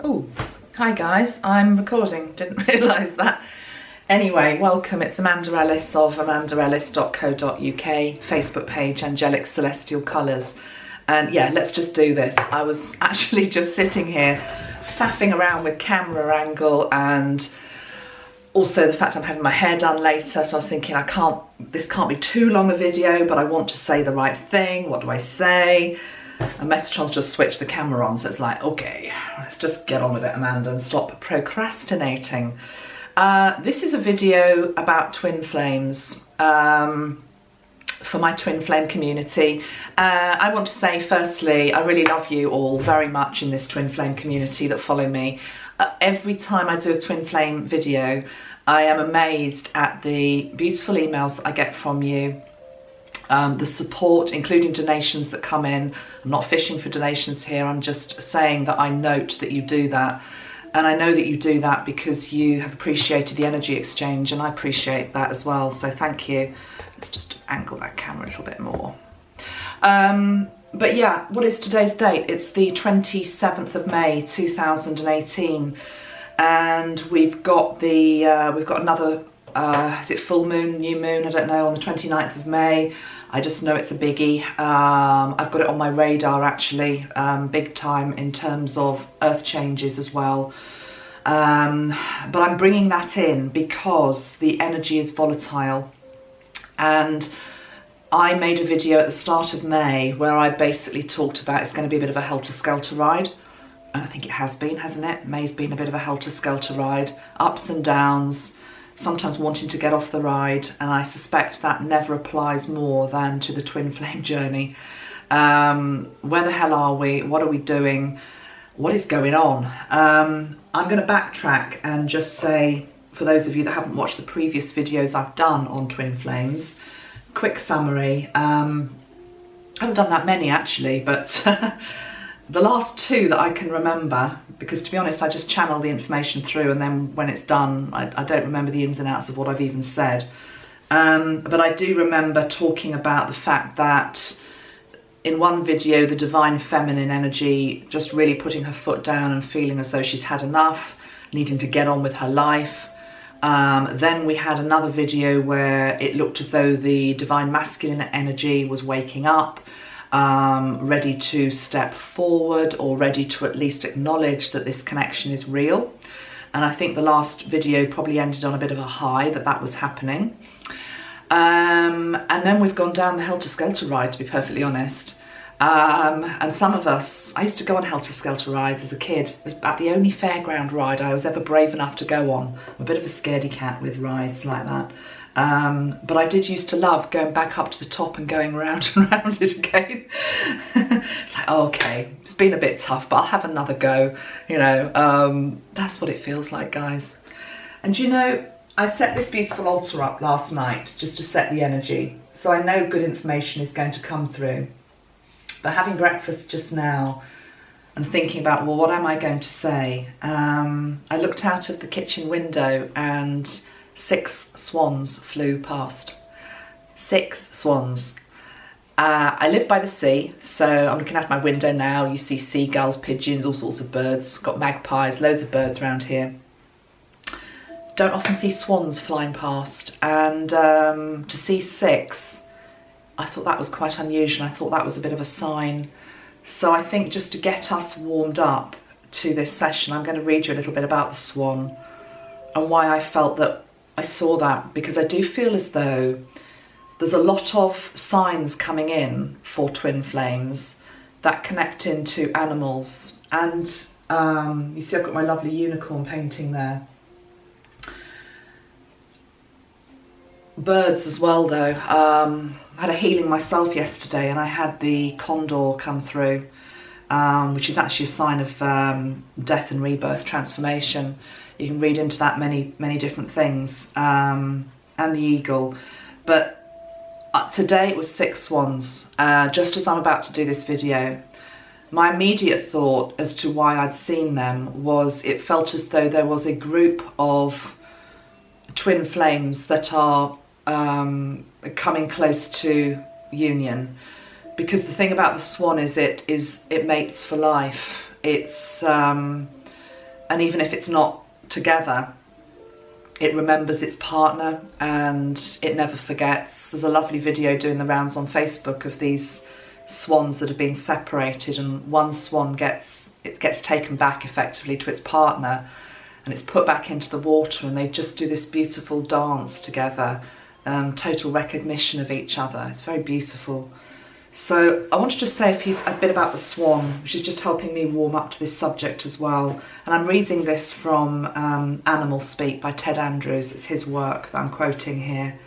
Oh, hi guys, I'm recording, didn't realise that. Anyway, welcome, it's Amanda Ellis of amandaellis.co.uk, Facebook page, Angelic Celestial Colours. And yeah, let's just do this. I was actually just sitting here faffing around with camera angle and also the fact I'm having my hair done later, so I was thinking this can't be too long a video, but I want to say the right thing. What do I say? And Metatron's just switched the camera on, so it's like, okay, let's just get on with it, Amanda, and stop procrastinating. This is a video about twin flames, for my twin flame community. I want to say, firstly, I really love you all very much in this twin flame community that follow me. Every time I do a twin flame video, I am amazed at the beautiful emails that I get from you. The support, including donations that come in. I'm not fishing for donations here, I'm just saying that I note that you do that. And I know that you do that because you have appreciated the energy exchange, and I appreciate that as well, so thank you. Let's just angle that camera a little bit more. But yeah, what is today's date? It's the 27th of May 2018, and we've got another is it full moon, new moon, I don't know, on the 29th of May. I just know it's a biggie. I've got it on my radar actually, big time in terms of earth changes as well. But I'm bringing that in because the energy is volatile, and I made a video at the start of May where I basically talked about it's going to be a bit of a helter-skelter ride. And I think it has been, hasn't it? May's been a bit of a helter-skelter ride, ups and downs, sometimes wanting to get off the ride, and I suspect that never applies more than to the twin flame journey. Where the hell are we? What are we doing? What is going on? I'm going to backtrack and just say, for those of you that haven't watched the previous videos I've done on twin flames, quick summary. I haven't done that many actually, but the last two that I can remember, because to be honest, I just channel the information through, and then when it's done, I don't remember the ins and outs of what I've even said. But I do remember talking about the fact that in one video, the divine feminine energy just really putting her foot down and feeling as though she's had enough, needing to get on with her life. Then we had another video where it looked as though the divine masculine energy was waking up, ready to step forward, or ready to at least acknowledge that this connection is real. And I think the last video probably ended on a bit of a high that was happening. And then we've gone down the helter-skelter ride, to be perfectly honest. And some of us, I used to go on helter-skelter rides as a kid. It was about the only fairground ride I was ever brave enough to go on. I'm a bit of a scaredy cat with rides like that. But I did used to love going back up to the top and going around and around it again. It's like, oh, okay, it's been a bit tough, but I'll have another go, you know. That's what it feels like, guys. And you know, I set this beautiful altar up last night just to set the energy, so I know good information is going to come through. But having breakfast just now and thinking about, well, what am I going to say? I looked out of the kitchen window and 6 swans flew past. 6 swans. I live by the sea, so I'm looking out my window now. You see seagulls, pigeons, all sorts of birds. Got magpies, loads of birds around here. Don't often see swans flying past, and to see 6, I thought that was quite unusual. I thought that was a bit of a sign. So I think just to get us warmed up to this session, I'm going to read you a little bit about the swan and why I felt that I saw that, because I do feel as though there's a lot of signs coming in for twin flames that connect into animals. And you see I've got my lovely unicorn painting there. Birds as well though. I had a healing myself yesterday, and I had the Condor come through, which is actually a sign of death and rebirth, transformation. You can read into that many different things, and the eagle. But today it was 6 swans. Just as I'm about to do this video, my immediate thought as to why I'd seen them was it felt as though there was a group of twin flames that are coming close to union. Because the thing about the swan is it mates for life. It's and even if it's not together, it remembers its partner and it never forgets. There's a lovely video doing the rounds on Facebook of these swans that have been separated, and one swan gets taken back effectively to its partner, and it's put back into the water, and they just do this beautiful dance together, total recognition of each other. It's very beautiful. So I want to just say a bit about the swan, which is just helping me warm up to this subject as well. And I'm reading this from Animal Speak by Ted Andrews. It's his work that I'm quoting here.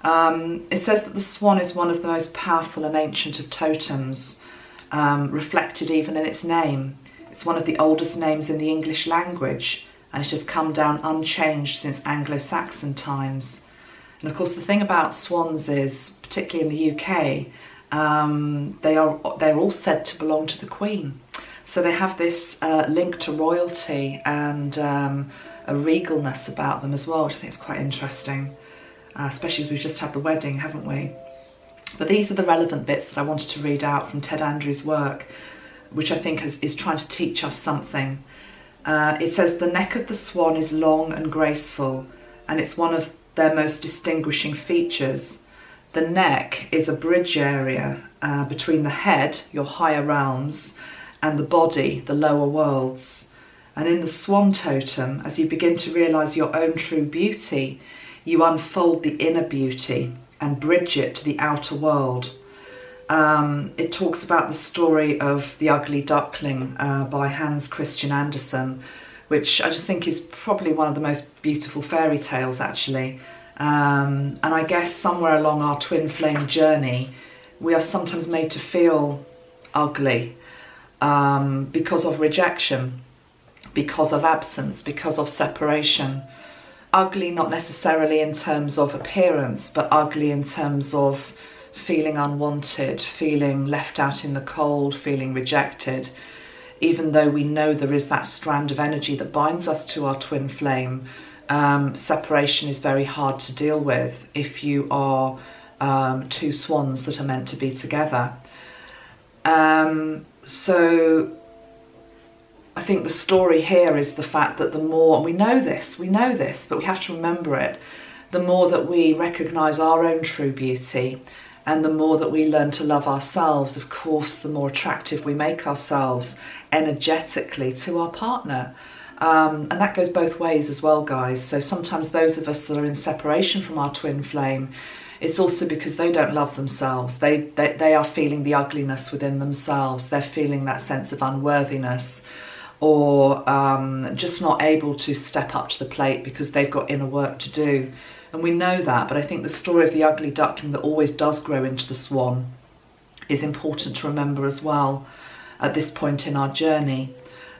It says that the swan is one of the most powerful and ancient of totems, reflected even in its name. It's one of the oldest names in the English language, and it has come down unchanged since Anglo-Saxon times. And of course the thing about swans is, particularly in the UK, they're all said to belong to the Queen. So they have this link to royalty and a regalness about them as well, which I think is quite interesting, especially as we've just had the wedding, haven't we? But these are the relevant bits that I wanted to read out from Ted Andrews' work, which I think is trying to teach us something. It says, the neck of the swan is long and graceful, and it's one of their most distinguishing features. The neck is a bridge area between the head, your higher realms, and the body, the lower worlds. And in the swan totem, as you begin to realise your own true beauty, you unfold the inner beauty and bridge it to the outer world. It talks about the story of The Ugly Duckling by Hans Christian Andersen, which I just think is probably one of the most beautiful fairy tales, actually. And I guess somewhere along our twin flame journey, we are sometimes made to feel ugly because of rejection, because of absence, because of separation. Ugly not necessarily in terms of appearance, but ugly in terms of feeling unwanted, feeling left out in the cold, feeling rejected. Even though we know there is that strand of energy that binds us to our twin flame, separation is very hard to deal with if you are two swans that are meant to be together. So I think the story here is the fact that the more, and we know this, but we have to remember it, the more that we recognise our own true beauty and the more that we learn to love ourselves, of course, the more attractive we make ourselves energetically to our partner. And that goes both ways as well, guys. So sometimes those of us that are in separation from our twin flame, it's also because they don't love themselves. They are feeling the ugliness within themselves. They're feeling that sense of unworthiness, or just not able to step up to the plate because they've got inner work to do. And we know that, but I think the story of the ugly duckling that always does grow into the swan is important to remember as well at this point in our journey.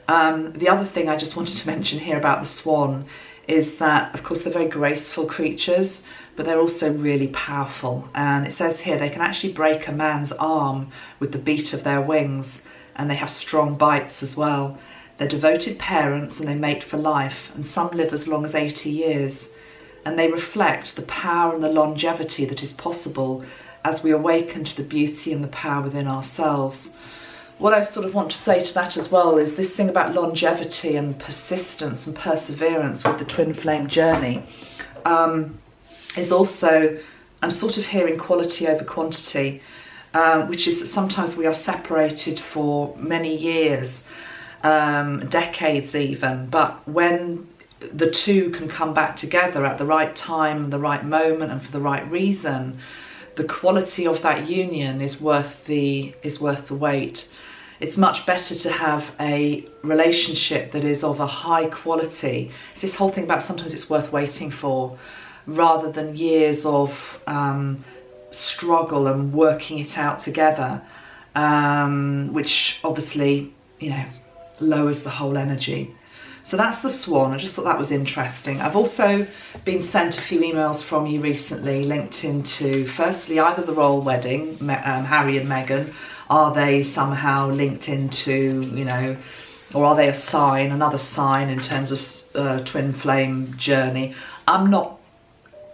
The other thing I just wanted to mention here about the swan is that, of course, they're very graceful creatures, but they're also really powerful. And it says here they can actually break a man's arm with the beat of their wings, and they have strong bites as well. They're devoted parents and they mate for life, and some live as long as 80 years. And they reflect the power and the longevity that is possible as we awaken to the beauty and the power within ourselves. What I sort of want to say to that as well is this thing about longevity and persistence and perseverance with the twin flame journey is also, I'm sort of hearing quality over quantity, which is that sometimes we are separated for many years, decades even, but when the two can come back together at the right time, the right moment, and for the right reason, the quality of that union is worth the wait. It's much better to have a relationship that is of a high quality. It's this whole thing about sometimes it's worth waiting for, rather than years of struggle and working it out together, which obviously, you know, lowers the whole energy. So that's the swan. I just thought that was interesting. I've also been sent a few emails from you recently linked into, firstly, either the royal wedding, Harry and Meghan. Are they somehow linked into, you know, or are they a sign, another sign in terms of twin flame journey? I'm not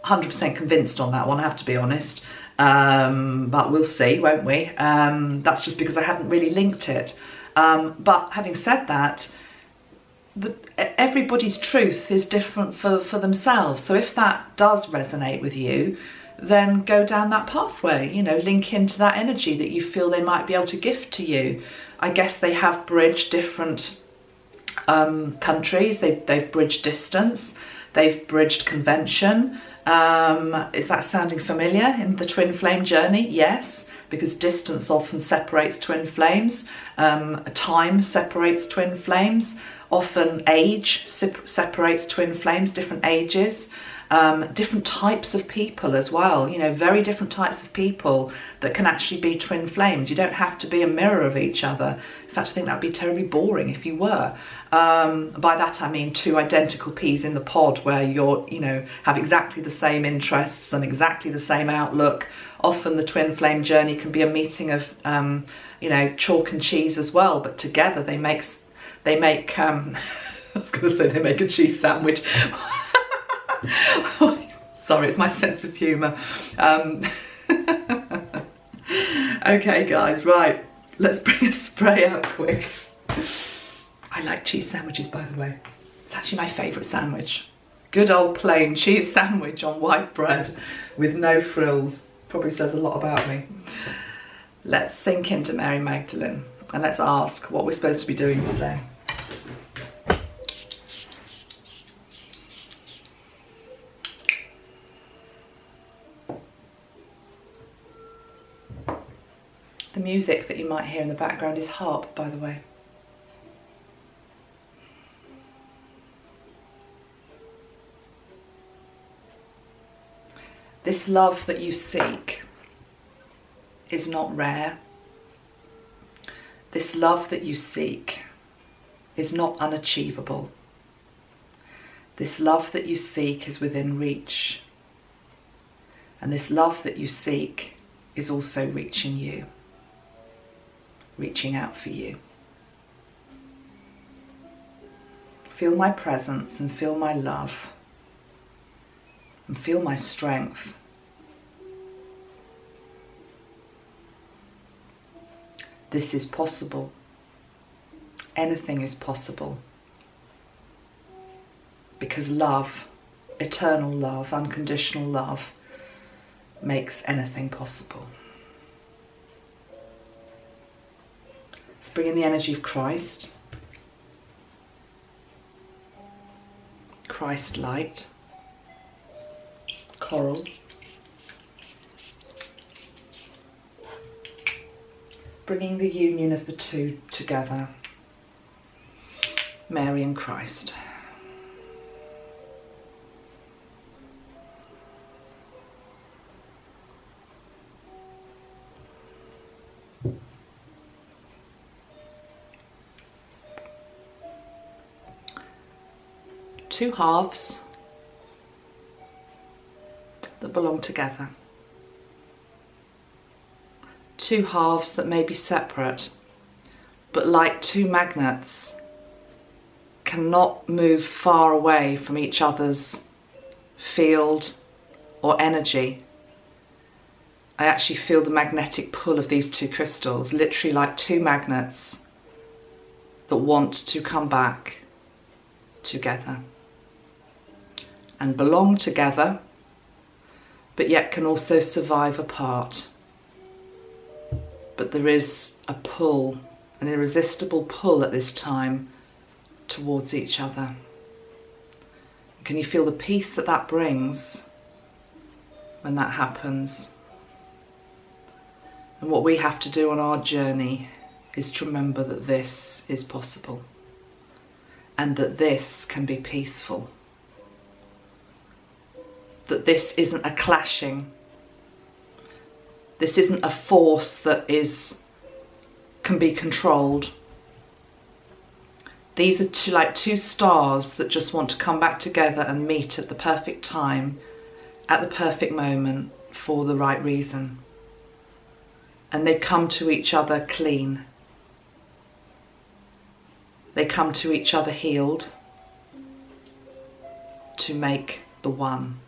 100% convinced on that one, I have to be honest. But we'll see, won't we? That's just because I hadn't really linked it. But having said that, everybody's truth is different for themselves. So if that does resonate with you, then go down that pathway, you know, link into that energy that you feel they might be able to gift to you. I guess they have bridged different countries, they've bridged distance, they've bridged convention. Is that sounding familiar in the twin flame journey? Yes, because distance often separates twin flames, time separates twin flames, often age separates twin flames, different ages, different types of people as well, you know, very different types of people that can actually be twin flames. You don't have to be a mirror of each other. In fact, I think that'd be terribly boring if you were. By that I mean two identical peas in the pod where you're, you know, have exactly the same interests and exactly the same outlook. Often the twin flame journey can be a meeting of, you know, chalk and cheese as well, but together they make I was going to say they make a cheese sandwich. Sorry, it's my sense of humour. Okay guys, right, let's bring a spray out quick. I like cheese sandwiches, by the way. It's actually my favourite sandwich. Good old plain cheese sandwich on white bread with no frills. Probably says a lot about me. Let's sink into Mary Magdalene and let's ask what we're supposed to be doing today. The music that you might hear in the background is harp, by the way. This love that you seek is not rare. This love that you seek is not unachievable. This love that you seek is within reach. And this love that you seek is also reaching you, reaching out for you. Feel my presence and feel my love and feel my strength. This is possible. Anything is possible. Because love, eternal love, unconditional love, makes anything possible. Let's bring in the energy of Christ. Christ light. Coral. Bringing the union of the two together. Mary and Christ. Two halves that belong together. Two halves that may be separate, but like two magnets, cannot move far away from each other's field or energy. I actually feel the magnetic pull of these two crystals, literally like two magnets that want to come back together and belong together, but yet can also survive apart. But there is a pull, an irresistible pull at this time towards each other. Can you feel the peace that that brings when that happens? And what we have to do on our journey is to remember that this is possible and that this can be peaceful. That this isn't a clashing. This isn't a force that can be controlled. These are like two stars that just want to come back together and meet at the perfect time, at the perfect moment, for the right reason. And they come to each other clean. They come to each other healed to make the one.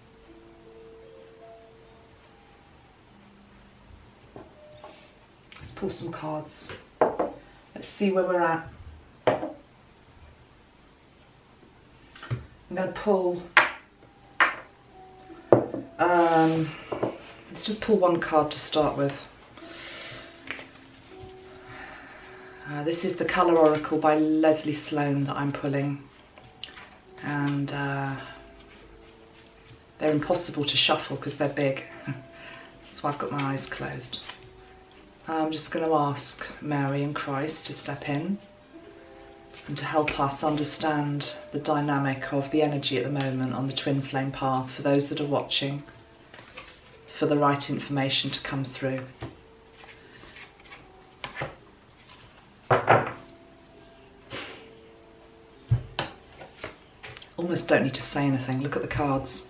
Let's pull some cards. Let's see where we're at. I'm going to pull, let's just pull one card to start with. This is the Colour Oracle by Leslie Sloane that I'm pulling, and they're impossible to shuffle because they're big. That's why I've got my eyes closed. I'm just going to ask Mary and Christ to step in and to help us understand the dynamic of the energy at the moment on the twin flame path, for those that are watching, for the right information to come through. Almost don't need to say anything, look at the cards.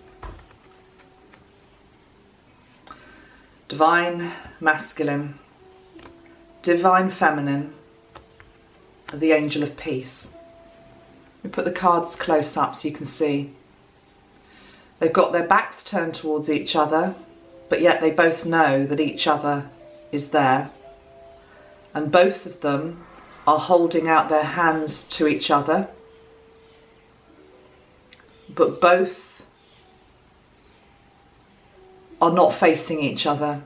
Divine Masculine, Divine Feminine, the Angel of Peace. We put the cards close up so you can see. They've got their backs turned towards each other, but yet they both know that each other is there. And both of them are holding out their hands to each other, but both are not facing each other.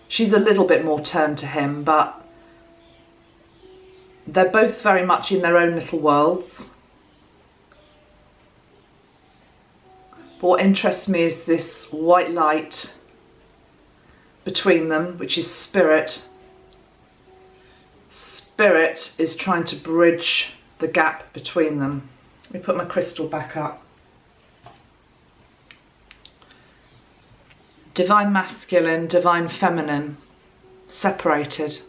She's a little bit more turned to him, but they're both very much in their own little worlds. But what interests me is this white light between them, which is spirit. Spirit is trying to bridge the gap between them. Let me put my crystal back up. Divine Masculine, Divine Feminine, separated.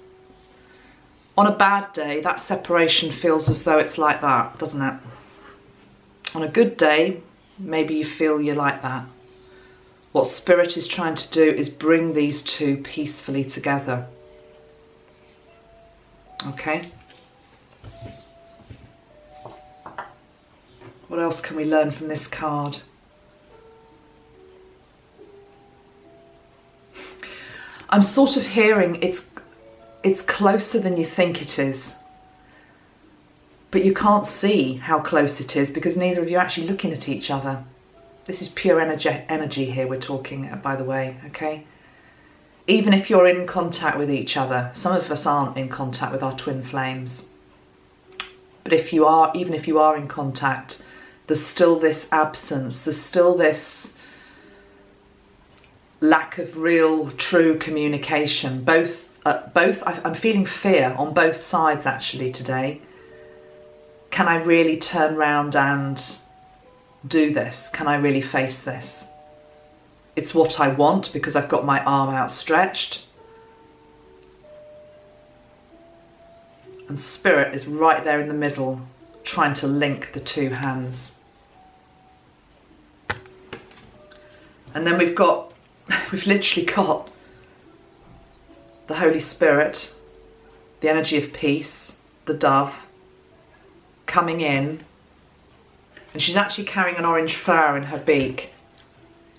On a bad day, that separation feels as though it's like that, doesn't it? On a good day, maybe you feel you're like that. What Spirit is trying to do is bring these two peacefully together. Okay? What else can we learn from this card? I'm sort of hearing it's closer than you think it is. But you can't see how close it is because neither of you are actually looking at each other. This is pure energy here we're talking, by the way, okay? Even if you're in contact with each other, some of us aren't in contact with our twin flames. But if you are, even if you are in contact, there's still this absence, there's still this lack of real, true communication. I'm feeling fear on both sides actually today. Can I really turn round and do this? Can I really face this? It's what I want because I've got my arm outstretched. And Spirit is right there in the middle, trying to link the two hands. And then we've literally got the Holy Spirit, the energy of peace, the dove, coming in, and she's actually carrying an orange flower in her beak.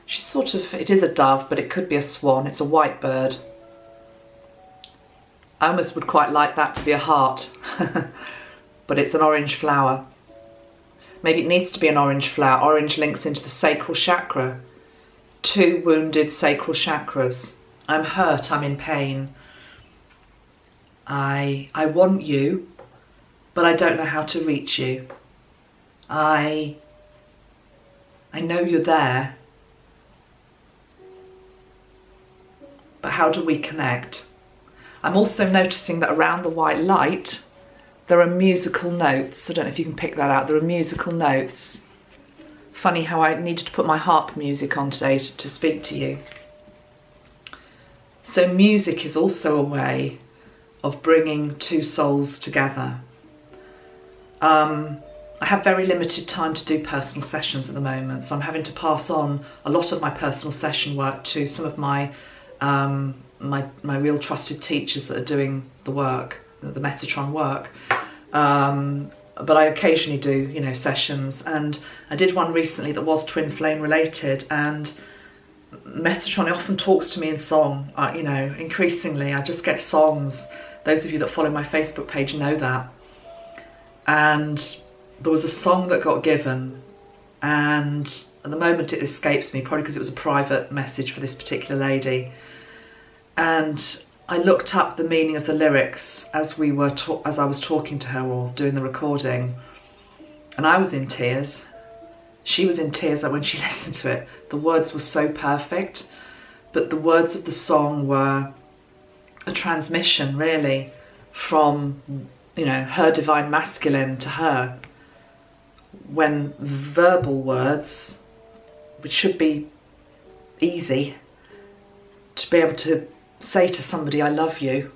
She's sort of, it is a dove, but it could be a swan. It's a white bird. I almost would quite like that to be a heart, but it's an orange flower. Maybe it needs to be an orange flower. Orange links into the sacral chakra. 2 wounded sacral chakras. I'm hurt, I'm in pain. I want you, but I don't know how to reach you. I know you're there, but how do we connect? I'm also noticing that around the white light, there are musical notes. I don't know if you can pick that out. There are musical notes. Funny how I needed to put my harp music on today to speak to you. So music is also a way of bringing two souls together. I have very limited time to do personal sessions at the moment, so I'm having to pass on a lot of my personal session work to some of my my real trusted teachers that are doing the work, the Metatron work. But I occasionally do, sessions, and I did one recently that was twin flame related, and Metatron often talks to me in song. Increasingly I just get songs. Those of you that follow my Facebook page know that. And there was a song that got given, and at the moment it escapes me, probably because it was a private message for this particular lady. And I looked up the meaning of the lyrics as I was talking to her or doing the recording, and I was in tears. She was in tears when she listened to it. The words were so perfect, but the words of the song were a transmission, really, from, you know, her divine masculine to her. When verbal words, which should be easy, to be able to say to somebody, I love you,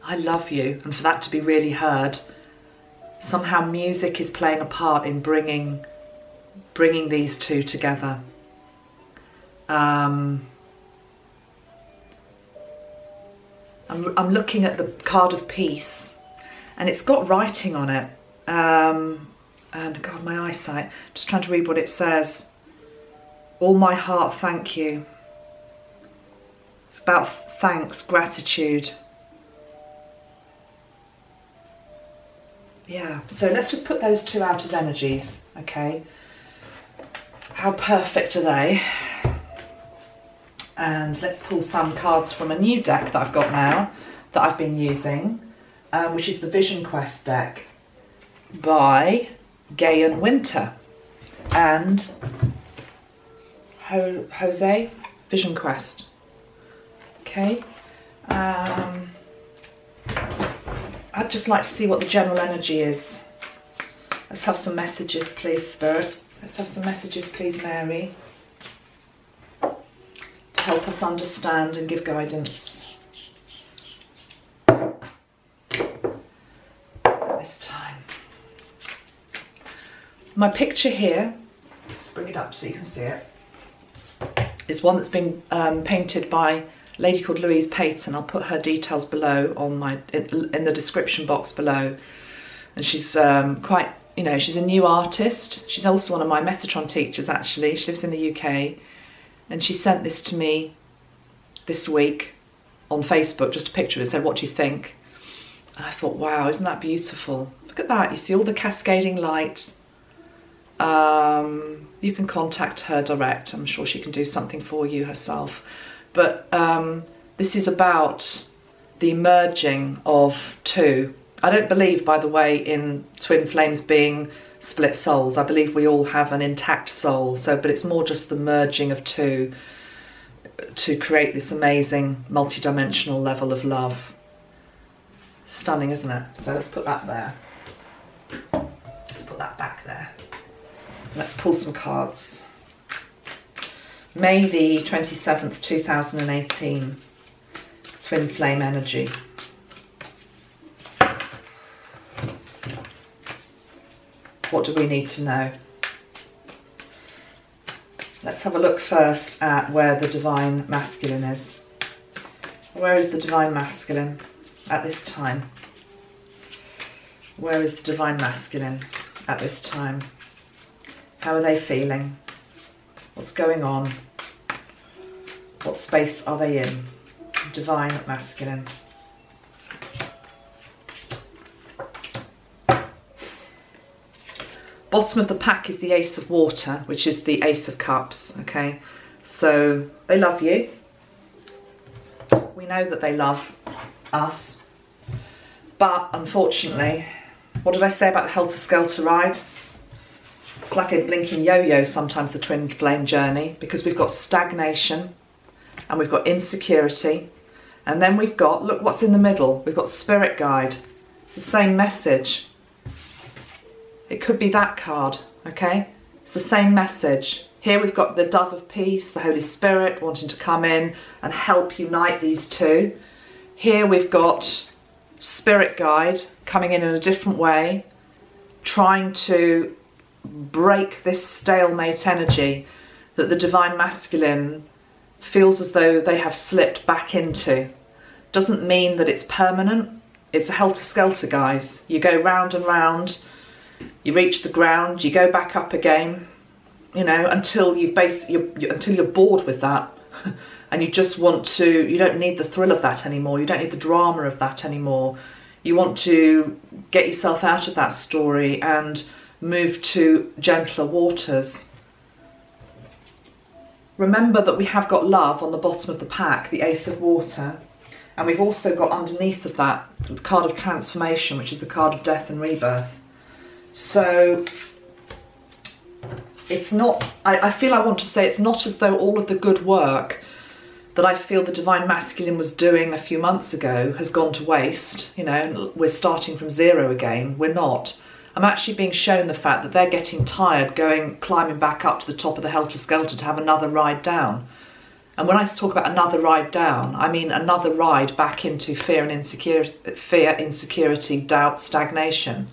and for that to be really heard, somehow music is playing a part in bringing these two together. I'm looking at the card of peace, and it's got writing on it, and God, my eyesight, just trying to read what it says. All my heart, thank you. It's about thanks, gratitude. Yeah, so let's just put those two out as energies, okay? How perfect are they? And let's pull some cards from a new deck that I've got now, that I've been using, which is the Vision Quest deck by Gayan Winter and Jose Vision Quest. Okay. I'd just like to see what the general energy is. Let's have some messages, please, Spirit. Let's have some messages, please, Mary, to help us understand and give guidance this time. My picture here, let's bring it up so you can see it, is one that's been painted by a lady called Louise Payton. I'll put her details below on in the description box below. And she's quite, you know, she's a new artist. She's also one of my Metatron teachers, actually. She lives in the UK. And she sent this to me this week on Facebook, just a picture of it, said, what do you think? And I thought, wow, isn't that beautiful? Look at that, you see all the cascading light. You can contact her direct. I'm sure she can do something for you herself. But this is about the merging of two. I don't believe, by the way, in twin flames being split souls. I believe we all have an intact soul. But it's more just the merging of two to create this amazing multi-dimensional level of love. Stunning, isn't it? So let's put that there. Let's put that back there. Let's pull some cards. May the 27th, 2018. Twin flame energy. What do we need to know? Let's have a look first at where the divine masculine is. Where is the divine masculine at this time? Where is the divine masculine at this time? How are they feeling? What's going on? What space are they in? Divine masculine. Bottom of the pack is the Ace of Water, which is the Ace of Cups, okay? So they love you. We know that they love us. But unfortunately, what did I say about the helter-skelter ride? It's like a blinking yo-yo sometimes, the twin flame journey, because we've got stagnation and we've got insecurity. And then we've got, look what's in the middle, we've got spirit guide. It's the same message. It could be that card, okay? It's the same message. Here we've got the dove of peace, the Holy Spirit wanting to come in and help unite these two. Here we've got spirit guide coming in a different way, trying to break this stalemate energy that the divine masculine feels as though they have slipped back into. Doesn't mean that it's permanent. It's a helter-skelter, guys. You go round and round, you reach the ground, you go back up again, you know, until until you're bored with that and you just want to, you don't need the thrill of that anymore, you don't need the drama of that anymore. You want to get yourself out of that story and move to gentler waters. remember that we have got love on the bottom of the pack, the Ace of Water, and we've also got underneath of that the card of transformation, which is the card of death and rebirth. So it's not, I feel I want to say it's not as though all of the good work that I feel the Divine Masculine was doing a few months ago has gone to waste. You know, we're starting from zero again. We're not. I'm actually being shown the fact that they're getting tired climbing back up to the top of the Helter Skelter to have another ride down. And when I talk about another ride down, I mean another ride back into fear, insecurity, doubt, stagnation.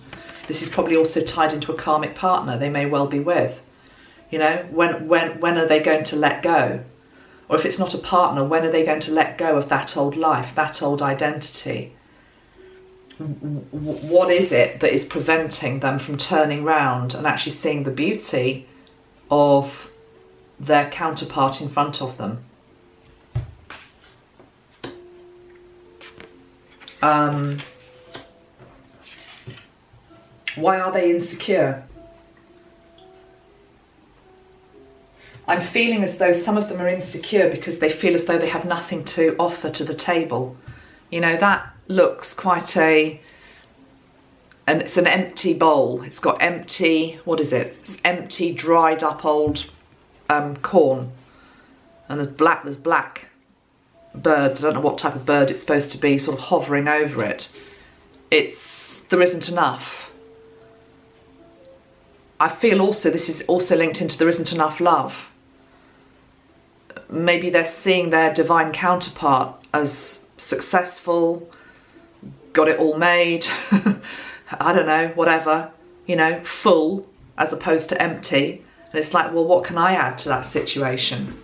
This is probably also tied into a karmic partner they may well be with. You know, when are they going to let go? Or if it's not a partner, when are they going to let go of that old life, that old identity? What is it that is preventing them from turning round and actually seeing the beauty of their counterpart in front of them? Why are they insecure? I'm feeling as though some of them are insecure because they feel as though they have nothing to offer to the table. You know, that looks quite and it's an empty bowl. It's got empty, what is it? It's empty, dried up old corn. And there's black birds. I don't know what type of bird it's supposed to be, sort of hovering over it. There isn't enough. I feel also this is also linked into there isn't enough love. Maybe they're seeing their divine counterpart as successful, got it all made, I don't know, whatever, you know, full as opposed to empty. And it's like, well, what can I add to that situation?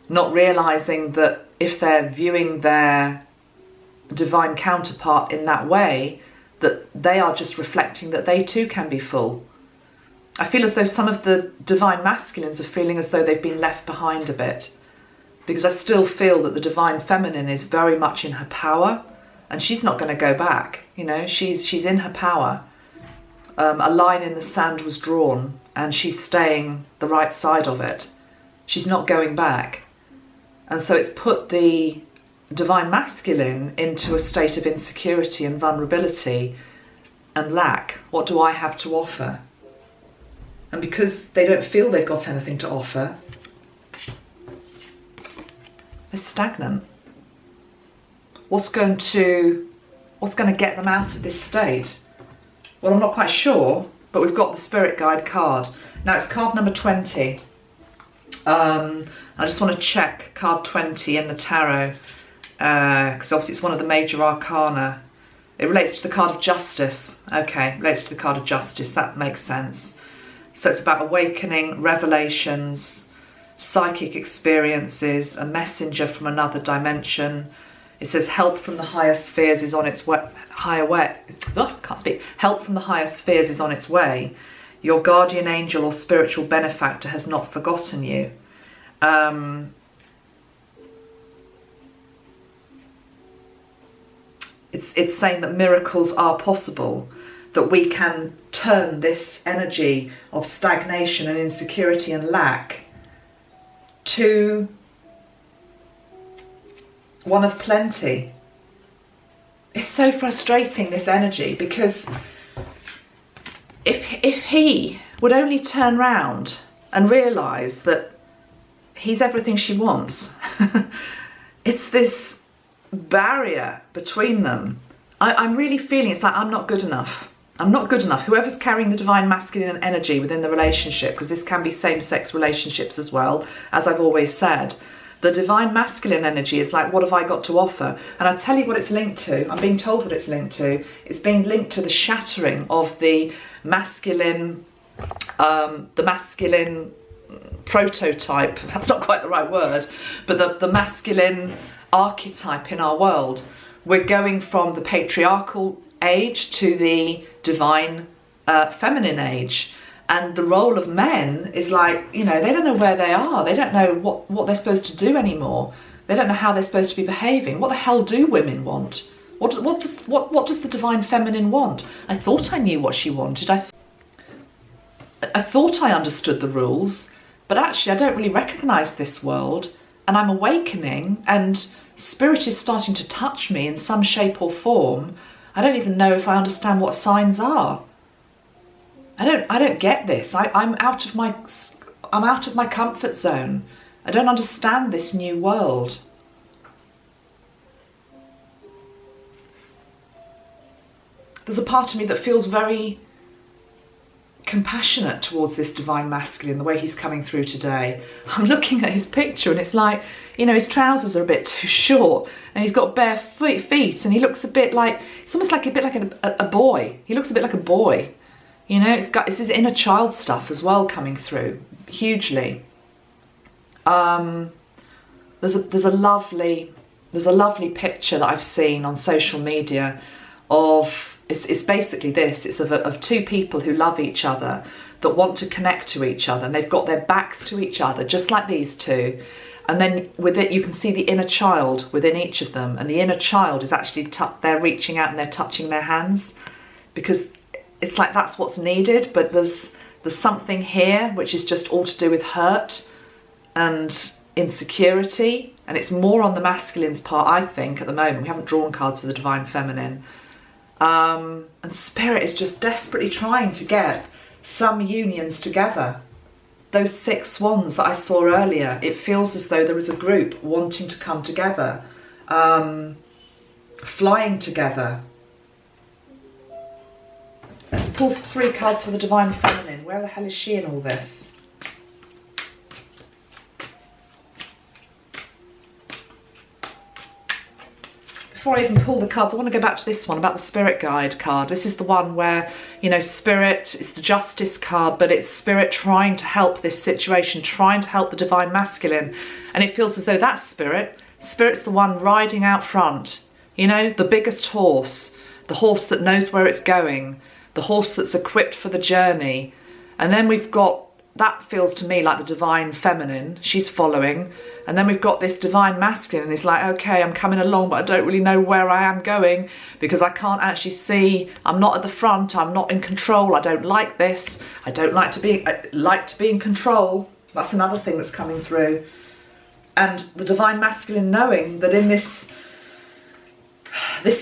Not realising that if they're viewing their divine counterpart in that way, that they are just reflecting that they too can be full. I feel as though some of the divine masculines are feeling as though they've been left behind a bit, because I still feel that the divine feminine is very much in her power, and she's not going to go back. You know, she's in her power. A line in the sand was drawn, and she's staying the right side of it. She's not going back, and so it's put the divine masculine into a state of insecurity and vulnerability and lack. What do I have to offer? And because they don't feel they've got anything to offer, they're stagnant. What's going to get them out of this state? Well, I'm not quite sure, but we've got the Spirit Guide card. Now it's card number 20. I just want to check card 20 in the tarot, because obviously it's one of the major arcana. It relates to the card of justice. Okay, relates to the card of justice. That makes sense. So it's about awakening, revelations, psychic experiences, a messenger from another dimension. It says help from the higher spheres is on its way. Help from the higher spheres is on its way. Your guardian angel or spiritual benefactor has not forgotten you. It's saying that miracles are possible, that we can turn this energy of stagnation and insecurity and lack to one of plenty. It's so frustrating, this energy, because if he would only turn round and realise that he's everything she wants, it's this barrier between them. I'm really feeling it's like I'm not good enough. I'm not good enough. Whoever's carrying the divine masculine energy within the relationship, because this can be same-sex relationships as well, as I've always said, the divine masculine energy is like, what have I got to offer? And I'll tell you what it's linked to. I'm being told what it's linked to. It's being linked to the shattering of the masculine prototype. That's not quite the right word, but the masculine archetype in our world. We're going from the patriarchal age to the divine feminine age, and the role of men is like, you know, they don't know where they are, they don't know what they're supposed to do anymore, they don't know how they're supposed to be behaving. What the hell do women want? What does the divine feminine want? I thought I knew what she wanted. I thought I understood the rules, but actually I don't really recognise this world, and I'm awakening, and spirit is starting to touch me in some shape or form. I don't even know if I understand what signs are. I don't get this. I'm out of my comfort zone. I don't understand this new world. There's a part of me that feels very compassionate towards this divine masculine, the way he's coming through today. I'm looking at his picture and it's like, you know, his trousers are a bit too short and he's got bare feet and he looks a bit like, it's almost like a boy. He looks a bit like a boy. You know, it's his inner child stuff as well coming through hugely. There's a lovely picture that I've seen on social media of, it's basically this, it's of two people who love each other, that want to connect to each other, and they've got their backs to each other, just like these two. And then with it, you can see the inner child within each of them, and the inner child is actually, they're reaching out and they're touching their hands, because it's like that's what's needed. But there's something here which is just all to do with hurt and insecurity, and it's more on the masculine's part, I think, at the moment. We haven't drawn cards for the divine feminine. And spirit is just desperately trying to get some unions together. Those 6 swans that I saw earlier, it feels as though there is a group wanting to come together, flying together. Let's pull 3 cards for the divine feminine. Where the hell is she in all this? Before I even pull the cards, I want to go back to this one about the spirit guide card. This is the one where, you know, spirit, it's the justice card, but it's spirit trying to help this situation, trying to help the divine masculine. And it feels as though that spirit's the one riding out front, you know, the biggest horse, the horse that knows where it's going, the horse that's equipped for the journey. And then we've got, that feels to me like the divine feminine, she's following. And then we've got this divine masculine, and it's like, okay, I'm coming along, but I don't really know where I am going, because I can't actually see, I'm not at the front, I'm not in control, I don't like this, I don't like to be, I like to be in control. That's another thing that's coming through. And the divine masculine knowing that in this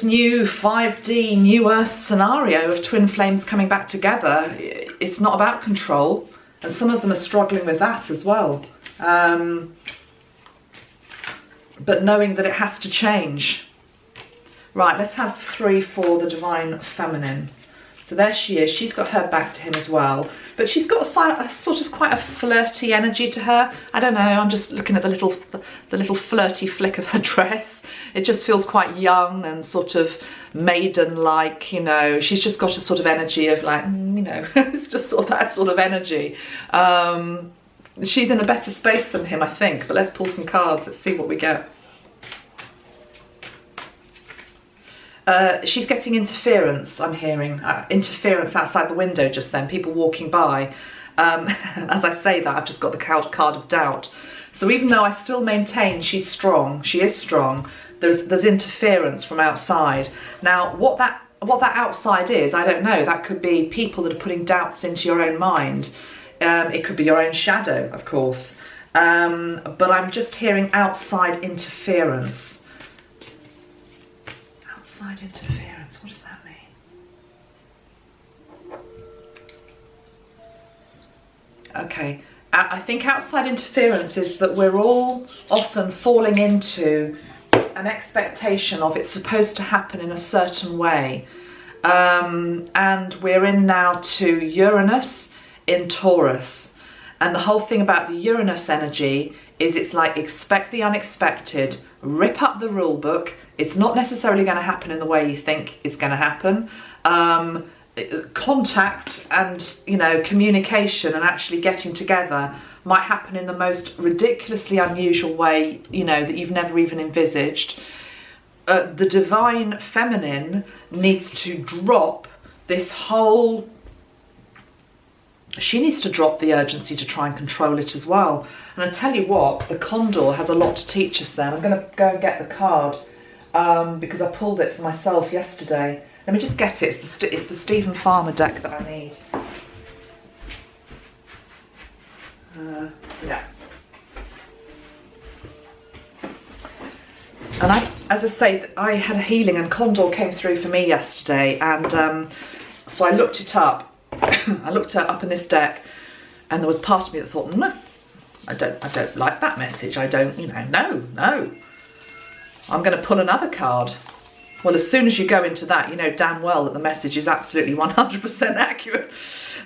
new 5D new earth scenario of twin flames coming back together, it's not about control, and some of them are struggling with that as well. But knowing that it has to change. Right, let's have 3 for the divine feminine. So there she is. She's got her back to him as well, but she's got a sort of quite a flirty energy to her. I don't know, I'm just looking at the little flirty flick of her dress. It just feels quite young and sort of maiden-like, you know. She's just got a sort of energy of like, you know, it's just sort of that sort of energy. She's in a better space than him, I think, but let's pull some cards. Let's see what we get. She's getting interference, I'm hearing. Interference outside the window just then, people walking by. As I say that, I've just got the card of doubt. So even though I still maintain she's strong, she is strong, there's interference from outside. Now, what that outside is, I don't know. That could be people that are putting doubts into your own mind. It could be your own shadow, of course, but I'm just hearing outside interference. Outside interference, what does that mean? Okay, I think outside interference is that we're all often falling into an expectation of it's supposed to happen in a certain way, and we're in now to Uranus in Taurus, and the whole thing about the Uranus energy is it's like expect the unexpected, rip up the rule book. It's not necessarily going to happen in the way you think it's going to happen. Contact and, you know, communication and actually getting together might happen in the most ridiculously unusual way, you know, that you've never even envisaged. The divine feminine needs to drop this whole, she needs to drop the urgency to try and control it as well. And I tell you what, the Condor has a lot to teach us there. I'm going to go and get the card because I pulled it for myself yesterday. Let me just get it. It's the Stephen Farmer deck that I need. Yeah. And as I say, I had a healing and Condor came through for me yesterday, and so I looked it up. I looked it up in this deck, and there was part of me that thought, no, I don't like that message. I don't, no. I'm going to pull another card. Well, as soon as you go into that, you know damn well that the message is absolutely 100% accurate.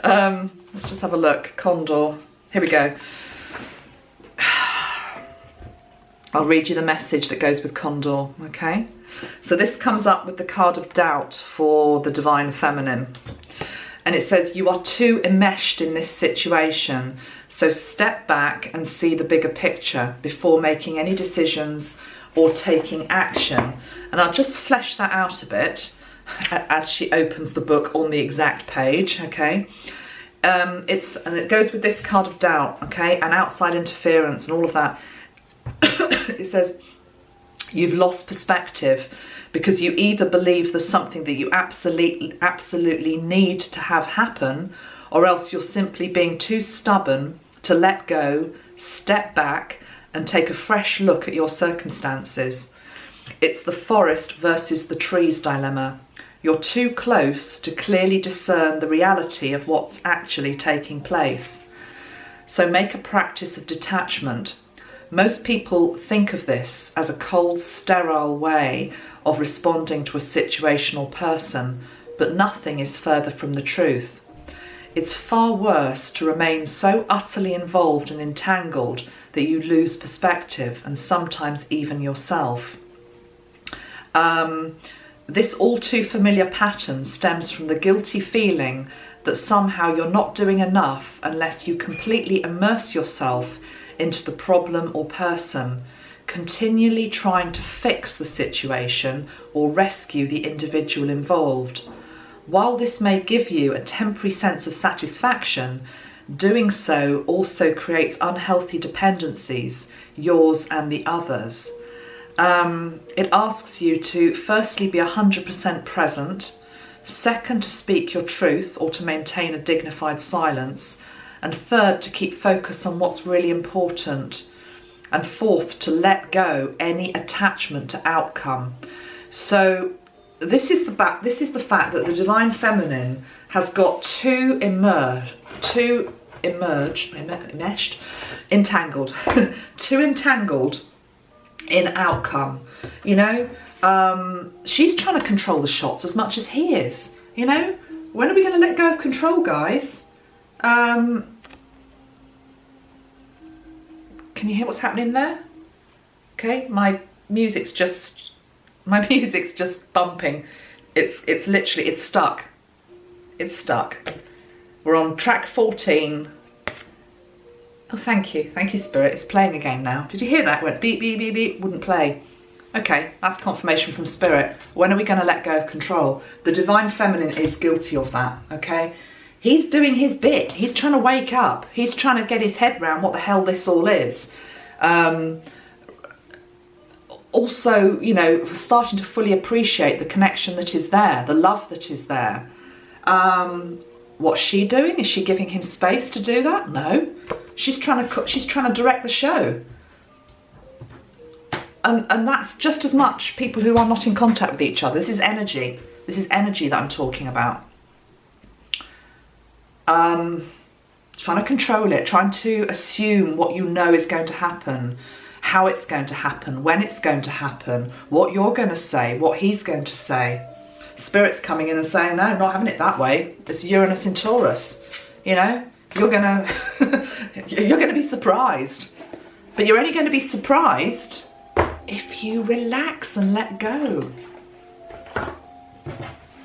Let's just have a look. Condor. Here we go. I'll read you the message that goes with Condor, okay? So this comes up with the card of doubt for the Divine Feminine. And it says, you are too enmeshed in this situation, so step back and see the bigger picture before making any decisions or taking action. And I'll just flesh that out a bit as she opens the book on the exact page, okay? And it goes with this card of doubt, okay? And outside interference and all of that. It says, you've lost perspective because you either believe there's something that you absolutely need to have happen, or else you're simply being too stubborn to let go, step back, and take a fresh look at your circumstances. It's the forest versus the trees dilemma. You're too close to clearly discern the reality of what's actually taking place. So make a practice of detachment. Most people think of this as a cold, sterile way of responding to a situational person, but nothing is further from the truth. It's far worse to remain so utterly involved and entangled that you lose perspective and sometimes even yourself. This all too familiar pattern stems from the guilty feeling that somehow you're not doing enough unless you completely immerse yourself into the problem or person, continually trying to fix the situation or rescue the individual involved. While this may give you a temporary sense of satisfaction, doing so also creates unhealthy dependencies, yours and the others. It asks you to firstly be 100% present, second to speak your truth or to maintain a dignified silence, and third to keep focus on what's really important, and fourth to let go any attachment to outcome. So this is the fact that the Divine Feminine has got too entangled in outcome. You know, she's trying to control the shots as much as he is. You know, when are we going to let go of control, guys? Can you hear what's happening there? Okay, my music's just bumping. It's literally, it's stuck. It's stuck. We're on track 14. Oh, thank you, Spirit. It's playing again now. Did you hear that? It went beep, beep, beep, beep, wouldn't play. Okay, that's confirmation from Spirit. When are we going to let go of control? The Divine Feminine is guilty of that, okay? He's doing his bit. He's trying to wake up. He's trying to get his head around what the hell this all is. Also, you know, starting to fully appreciate the connection that is there, the love that is there. What's she doing? Is she giving him space to do that? No. She's trying to direct the show. And that's just as much people who are not in contact with each other. This is energy. This is energy that I'm talking about. Trying to control it, trying to assume what you know is going to happen, how it's going to happen, when it's going to happen, what you're going to say, what he's going to say. Spirit's coming in and saying, no, I'm not having it that way. It's Uranus in Taurus. You know, you're gonna be surprised. But you're only going to be surprised if you relax and let go.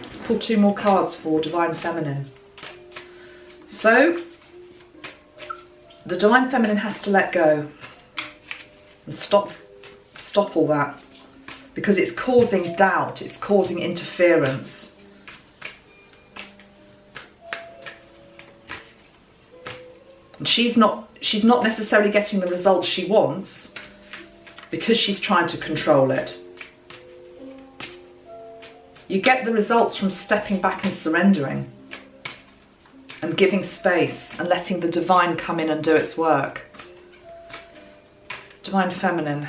Let's pull 2 more cards for Divine Feminine. So, the Divine Feminine has to let go and stop all that, because it's causing doubt, it's causing interference. And she's not necessarily getting the results she wants because she's trying to control it. You get the results from stepping back and surrendering and giving space and letting the divine come in and do its work. Divine Feminine.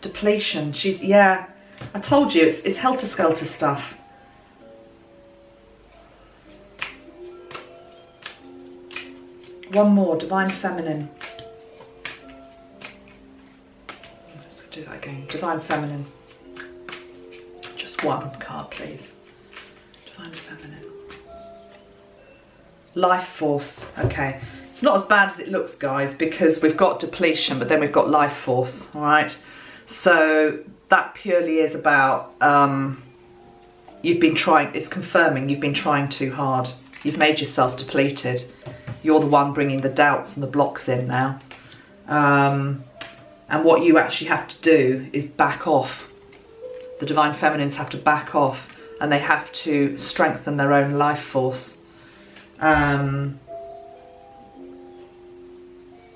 Depletion. She's, yeah, I told you, it's helter-skelter stuff. One more, Divine Feminine. Let's do that again. Divine Feminine. Just one card, please. Divine Feminine. Life Force. Okay. It's not as bad as it looks, guys, because we've got depletion, but then we've got life force, all right? So that purely is about, you've been trying, it's confirming you've been trying too hard. You've made yourself depleted. You're the one bringing the doubts and the blocks in now. And what you actually have to do is back off. The Divine Feminines have to back off, and they have to strengthen their own life force.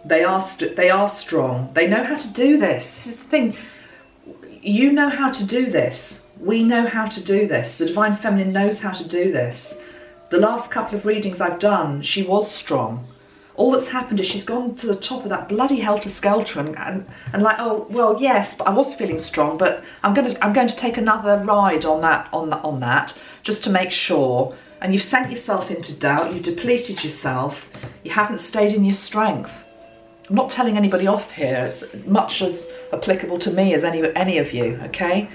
They are strong. They know how to do this. This is the thing. You know how to do this. We know how to do this. The Divine Feminine knows how to do this. The last couple of readings I've done, she was strong. All that's happened is she's gone to the top of that bloody helter-skelter and like, oh well, yes, but I was feeling strong, but I'm going to take another ride on that just to make sure. And you've sent yourself into doubt. You've depleted yourself. You haven't stayed in your strength. I'm not telling anybody off here. It's much as applicable to me as any of you, okay?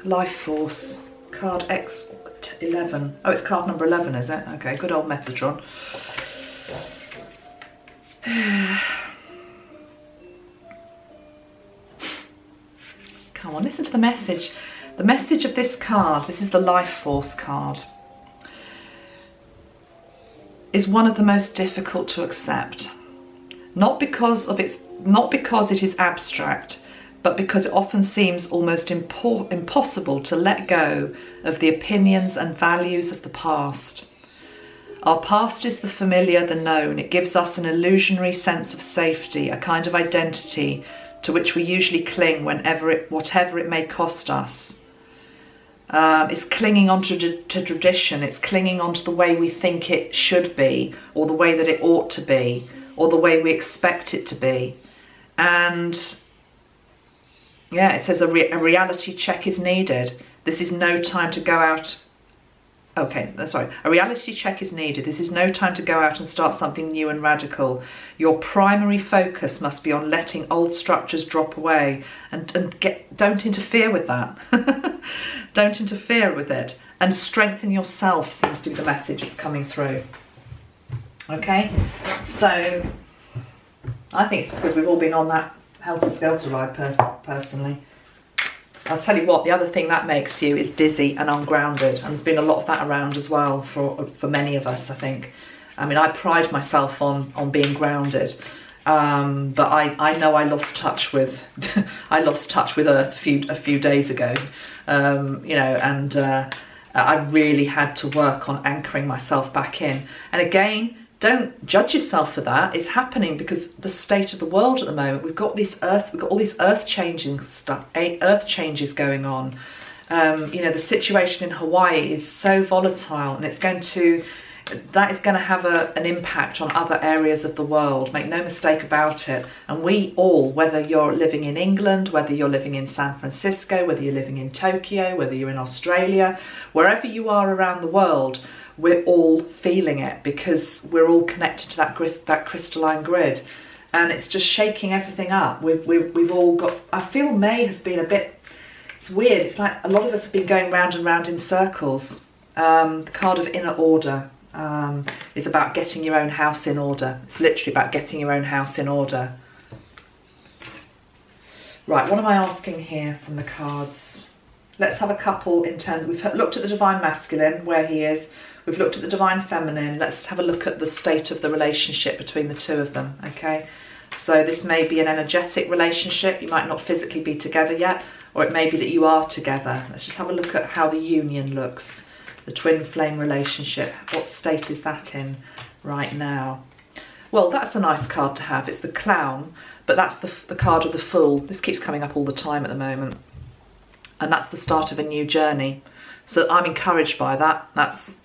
Life Force, card X11. Oh, it's card number 11, is it? Okay, good old Metatron. Come on, listen to the message. The message of this card, this is the Life Force card, is one of the most difficult to accept. Not because it is abstract, but because it often seems almost impossible to let go of the opinions and values of the past. Our past is the familiar, the known. It gives us an illusionary sense of safety, a kind of identity to which we usually cling whatever it may cost us. It's clinging onto to tradition. It's clinging onto the way we think it should be, or the way that it ought to be, or the way we expect it to be. And yeah, it says a reality check is needed. This is no time to go out. Okay, sorry. A reality check is needed. This is no time to go out and start something new and radical. Your primary focus must be on letting old structures drop away and don't interfere with that. Don't interfere with it. And strengthen yourself seems to be the message that's coming through. Okay? So, I think it's because we've all been on that helter-skelter ride personally. I'll tell you what, the other thing that makes you is dizzy and ungrounded, and there's been a lot of that around as well for many of us, I think. I mean, I pride myself on being grounded, but I know I lost touch with I lost touch with Earth a few days ago, you know, and I really had to work on anchoring myself back in. And again, don't judge yourself for that. It's happening because the state of the world at the moment. We've got all these earth changes going on. You know, the situation in Hawaii is so volatile, and that is going to have an impact on other areas of the world. Make no mistake about it. And we all, whether you're living in England, whether you're living in San Francisco, whether you're living in Tokyo, whether you're in Australia, wherever you are around the world, we're all feeling it because we're all connected to that crystalline grid, and it's just shaking everything up. We've all got. I feel May has been a bit. It's weird. It's like a lot of us have been going round and round in circles. The card of Inner Order is about getting your own house in order. It's literally about getting your own house in order. Right. What am I asking here from the cards? Let's have a couple in turn. We've looked at the Divine Masculine, where he is. We've looked at the Divine Feminine. Let's have a look at the state of the relationship between the two of them, okay? So this may be an energetic relationship. You might not physically be together yet, or it may be that you are together. Let's just have a look at how the union looks. The twin flame relationship. What state is that in right now? Well, that's a nice card to have. It's the Clown, but that's the card of the Fool. This keeps coming up all the time at the moment. And that's the start of a new journey. So I'm encouraged by that.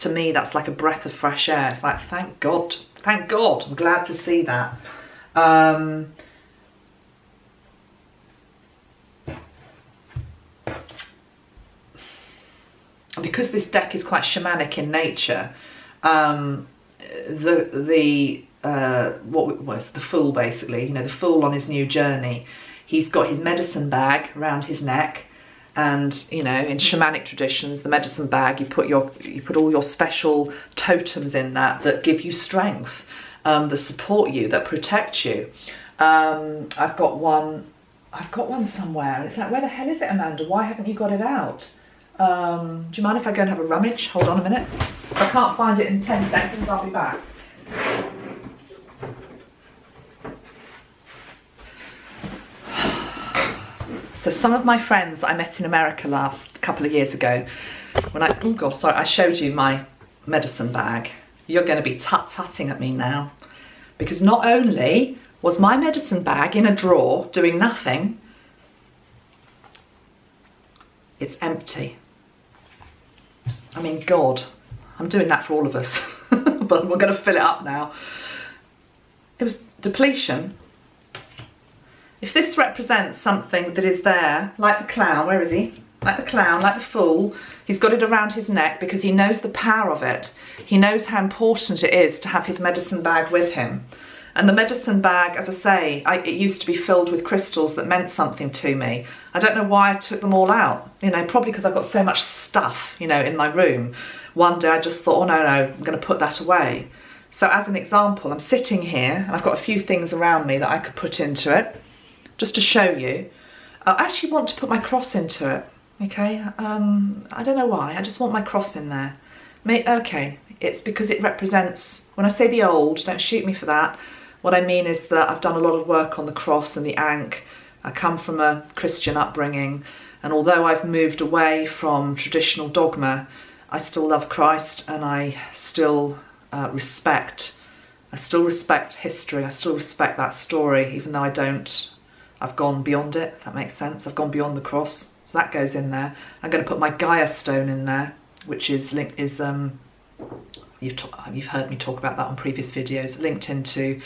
To me, that's like a breath of fresh air. It's like, thank God Thank God. I'm glad to see that. Because this deck is quite shamanic in nature, what was the Fool, basically, you know, the Fool on his new journey. He's got his medicine bag around his neck, and you know, in shamanic traditions, the medicine bag, you put all your special totems in that give you strength, that support you, that protect you. I've got one somewhere. It's like, where the hell is it, Amanda? Why haven't you got it out? Do you mind if I go and have a rummage? Hold on a minute. If I can't find it in 10 seconds, I'll be back. So some of my friends that I met in America last couple of years ago, when I showed you my medicine bag, you're going to be tut-tutting at me now. Because not only was my medicine bag in a drawer doing nothing, it's empty. I mean, God, I'm doing that for all of us, but we're going to fill it up now. It was depletion. If this represents something that is there, like the clown, where is he? Like the clown, like the Fool, he's got it around his neck because he knows the power of it. He knows how important it is to have his medicine bag with him. And the medicine bag, as I say, it used to be filled with crystals that meant something to me. I don't know why I took them all out, you know, probably because I've got so much stuff, you know, in my room. One day I just thought, oh no, I'm going to put that away. So as an example, I'm sitting here and I've got a few things around me that I could put into it, just to show you. I actually want to put my cross into it, okay? I don't know why, I just want my cross in there. Okay, it's because it represents, when I say the old, don't shoot me for that, what I mean is that I've done a lot of work on the cross and the ankh. I come from a Christian upbringing, and although I've moved away from traditional dogma, I still love Christ, and I still respect history. I still respect that story, even though I've gone beyond it, if that makes sense. I've gone beyond the cross, so that goes in there. I'm going to put my Gaia stone in there, which is you've heard me talk about that on previous videos, linked into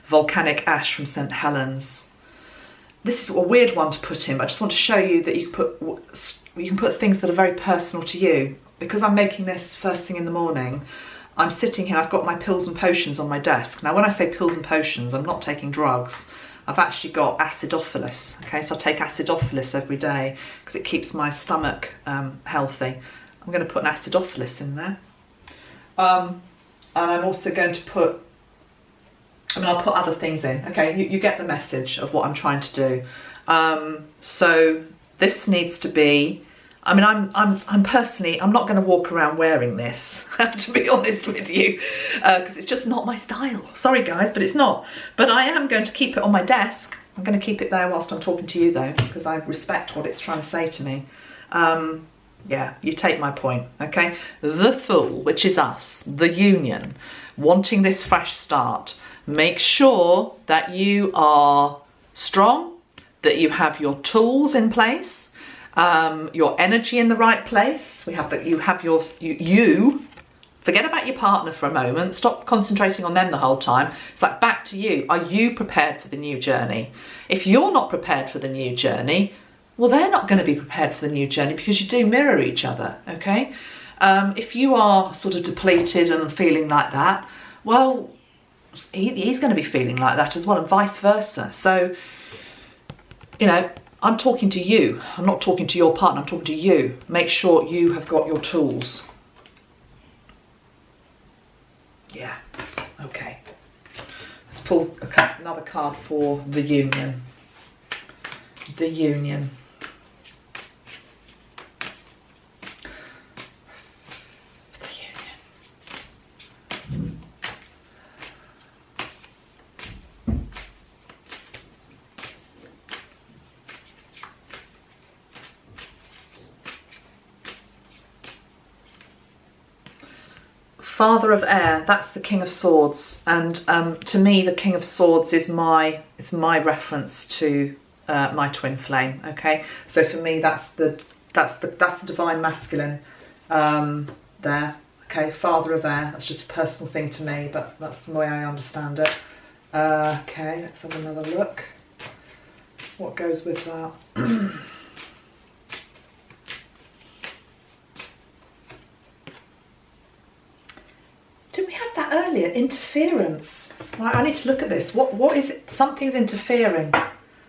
volcanic ash from St. Helens. This is a weird one to put in, but I just want to show you that you can put things that are very personal to you. Because I'm making this first thing in the morning, I'm sitting here, I've got my pills and potions on my desk. Now when I say pills and potions, I'm not taking drugs. I've actually got acidophilus, okay? So I take acidophilus every day because it keeps my stomach healthy. I'm going to put an acidophilus in there. And I'm also going to put, I'll put other things in. Okay, you get the message of what I'm trying to do. So this needs to be, I'm personally, I'm not going to walk around wearing this, to be honest with you, because it's just not my style. Sorry guys, but it's not. But I am going to keep it on my desk. I'm going to keep it there whilst I'm talking to you though, because I respect what it's trying to say to me. Yeah, you take my point, okay? The Fool, which is us, the union, wanting this fresh start. Make sure that you are strong, that you have your tools in place, your energy in the right place. You forget about your partner for a moment. Stop concentrating on them the whole time. It's like, back to you. Are you prepared for the new journey? If you're not prepared for the new journey, well, they're not going to be prepared for the new journey, because you do mirror each other, okay? If you are sort of depleted and feeling like that, well, he's going to be feeling like that as well, and vice versa. So, you know, I'm talking to you. I'm not talking to your partner, I'm talking to you. Make sure you have got your tools. Yeah, okay. Let's pull another card for the union. The union. Father of Air, that's the King of Swords, and to me the King of Swords is my reference to my twin flame. Okay, so for me that's the divine masculine there. Okay, father of air, that's just a personal thing to me, but that's the way I understand it. Okay, let's have another look. What goes with that? Didn't we have that earlier? Interference. Right, I need to look at this. What is it? Something's interfering.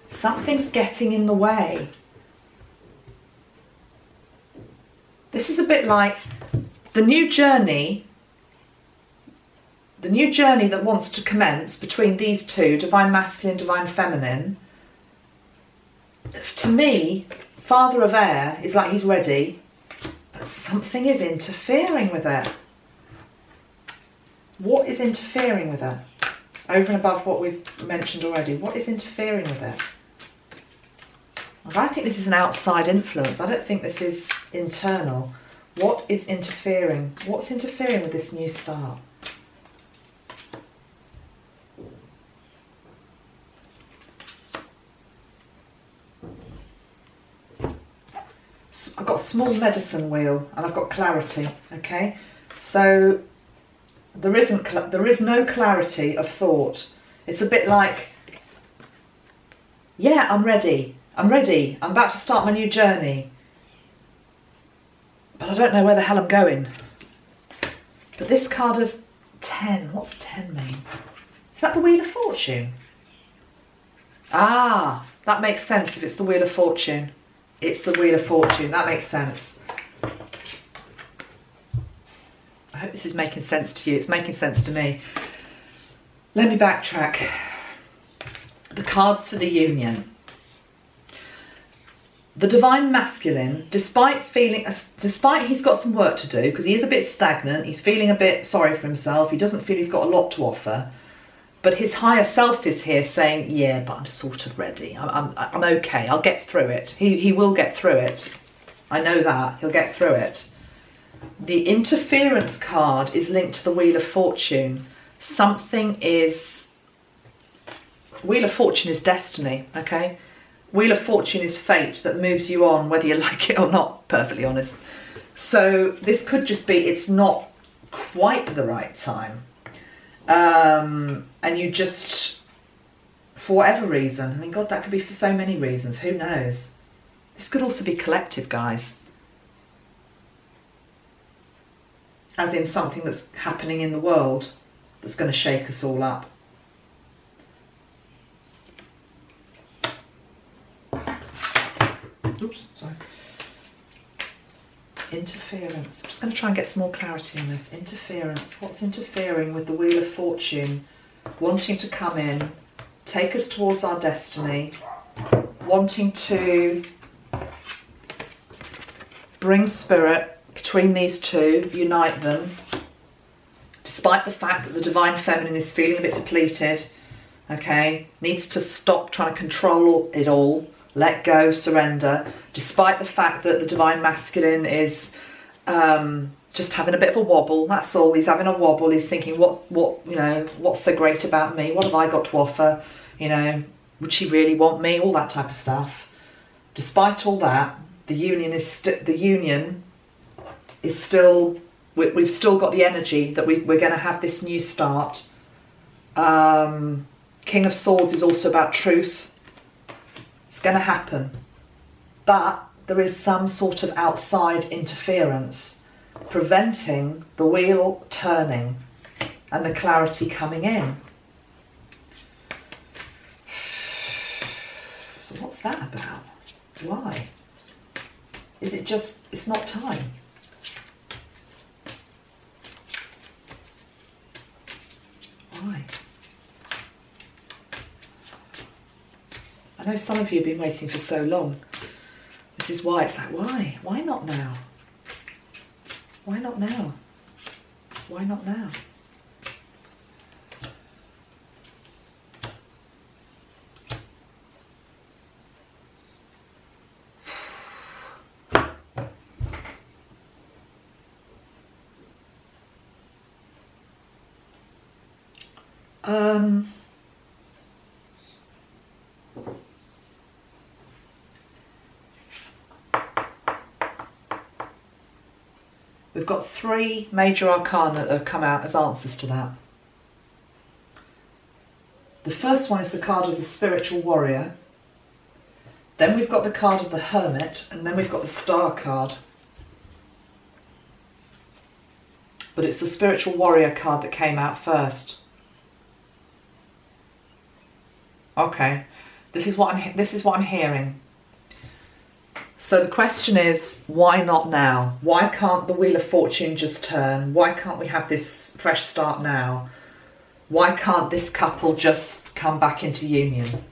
Something's getting in the way. This is a bit like the new journey that wants to commence between these two, divine masculine, divine feminine. To me, father of air is like he's ready, but something is interfering with it. What is interfering with it? Over and above what we've mentioned already, what is interfering with it? I think this is an outside influence. I don't think this is internal. What is interfering? What's interfering with this new start? I've got a small medicine wheel and I've got clarity, okay? So there is no clarity of thought. It's a bit like, yeah, I'm ready. I'm about to start my new journey. But I don't know where the hell I'm going. But this card of 10, what's 10 mean? Is that the Wheel of Fortune? Ah, that makes sense if it's the Wheel of Fortune. It's the Wheel of Fortune, that makes sense. I hope this is making sense to you. It's making sense to me. Let me backtrack. The cards for the union. The divine masculine, despite he's got some work to do, because he is a bit stagnant, he's feeling a bit sorry for himself, he doesn't feel he's got a lot to offer, but his higher self is here saying, yeah, but I'm sort of ready. I'm okay. I'll get through it. He will get through it. I know that. He'll get through it. The interference card is linked to the Wheel of Fortune. Something is... Wheel of Fortune is destiny, okay? Wheel of Fortune is fate that moves you on, whether you like it or not, perfectly honest. So this could just be, it's not quite the right time. And you just, for whatever reason, I mean, God, that could be for so many reasons, who knows? This could also be collective, guys. As in something that's happening in the world that's going to shake us all up. Oops, sorry. Interference. I'm just going to try and get some more clarity on this. Interference. What's interfering with the Wheel of Fortune? Wanting to come in, take us towards our destiny, wanting to bring spirit between these two, unite them, despite the fact that the divine feminine is feeling a bit depleted, okay, needs to stop trying to control it all. Let go, surrender, despite the fact that the divine masculine is just having a bit of a wobble. That's all. He's having a wobble. He's thinking, what, you know, what's so great about me? What have I got to offer? You know, would she really want me? All that type of stuff. Despite all that, the union is still. We've still got the energy that we're going to have this new start. King of Swords is also about truth. It's going to happen, but there is some sort of outside interference preventing the wheel turning and the clarity coming in. So what's that about? Why? Is it just, it's not time? Why? I know some of you have been waiting for so long. This is why it's like, why? Why not now? Why not now? Why not now? We've got 3 major arcana that have come out as answers to that. The first one is the card of the spiritual warrior. Then we've got the card of the hermit, and then we've got the star card. But it's the spiritual warrior card that came out first. Okay, this is what I'm hearing. So the question is, why not now? Why can't the Wheel of Fortune just turn? Why can't we have this fresh start now? Why can't this couple just come back into union?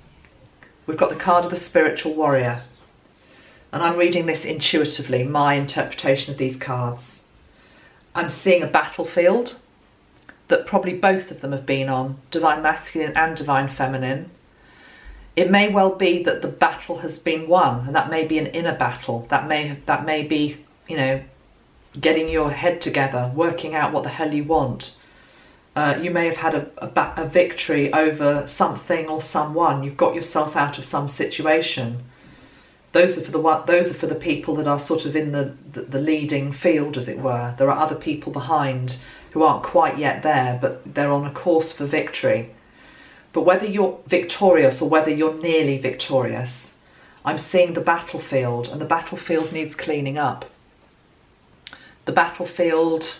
We've got the card of the spiritual warrior. And I'm reading this intuitively, my interpretation of these cards. I'm seeing a battlefield that probably both of them have been on, divine masculine and divine feminine. It may well be that the battle has been won, and that may be an inner battle. That may be, you know, getting your head together, working out what the hell you want. You may have had a victory over something or someone. You've got yourself out of some situation. Those are for the people that are sort of in the leading field, as it were. There are other people behind who aren't quite yet there, but they're on a course for victory. But whether you're victorious or whether you're nearly victorious, I'm seeing the battlefield, and the battlefield needs cleaning up. The battlefield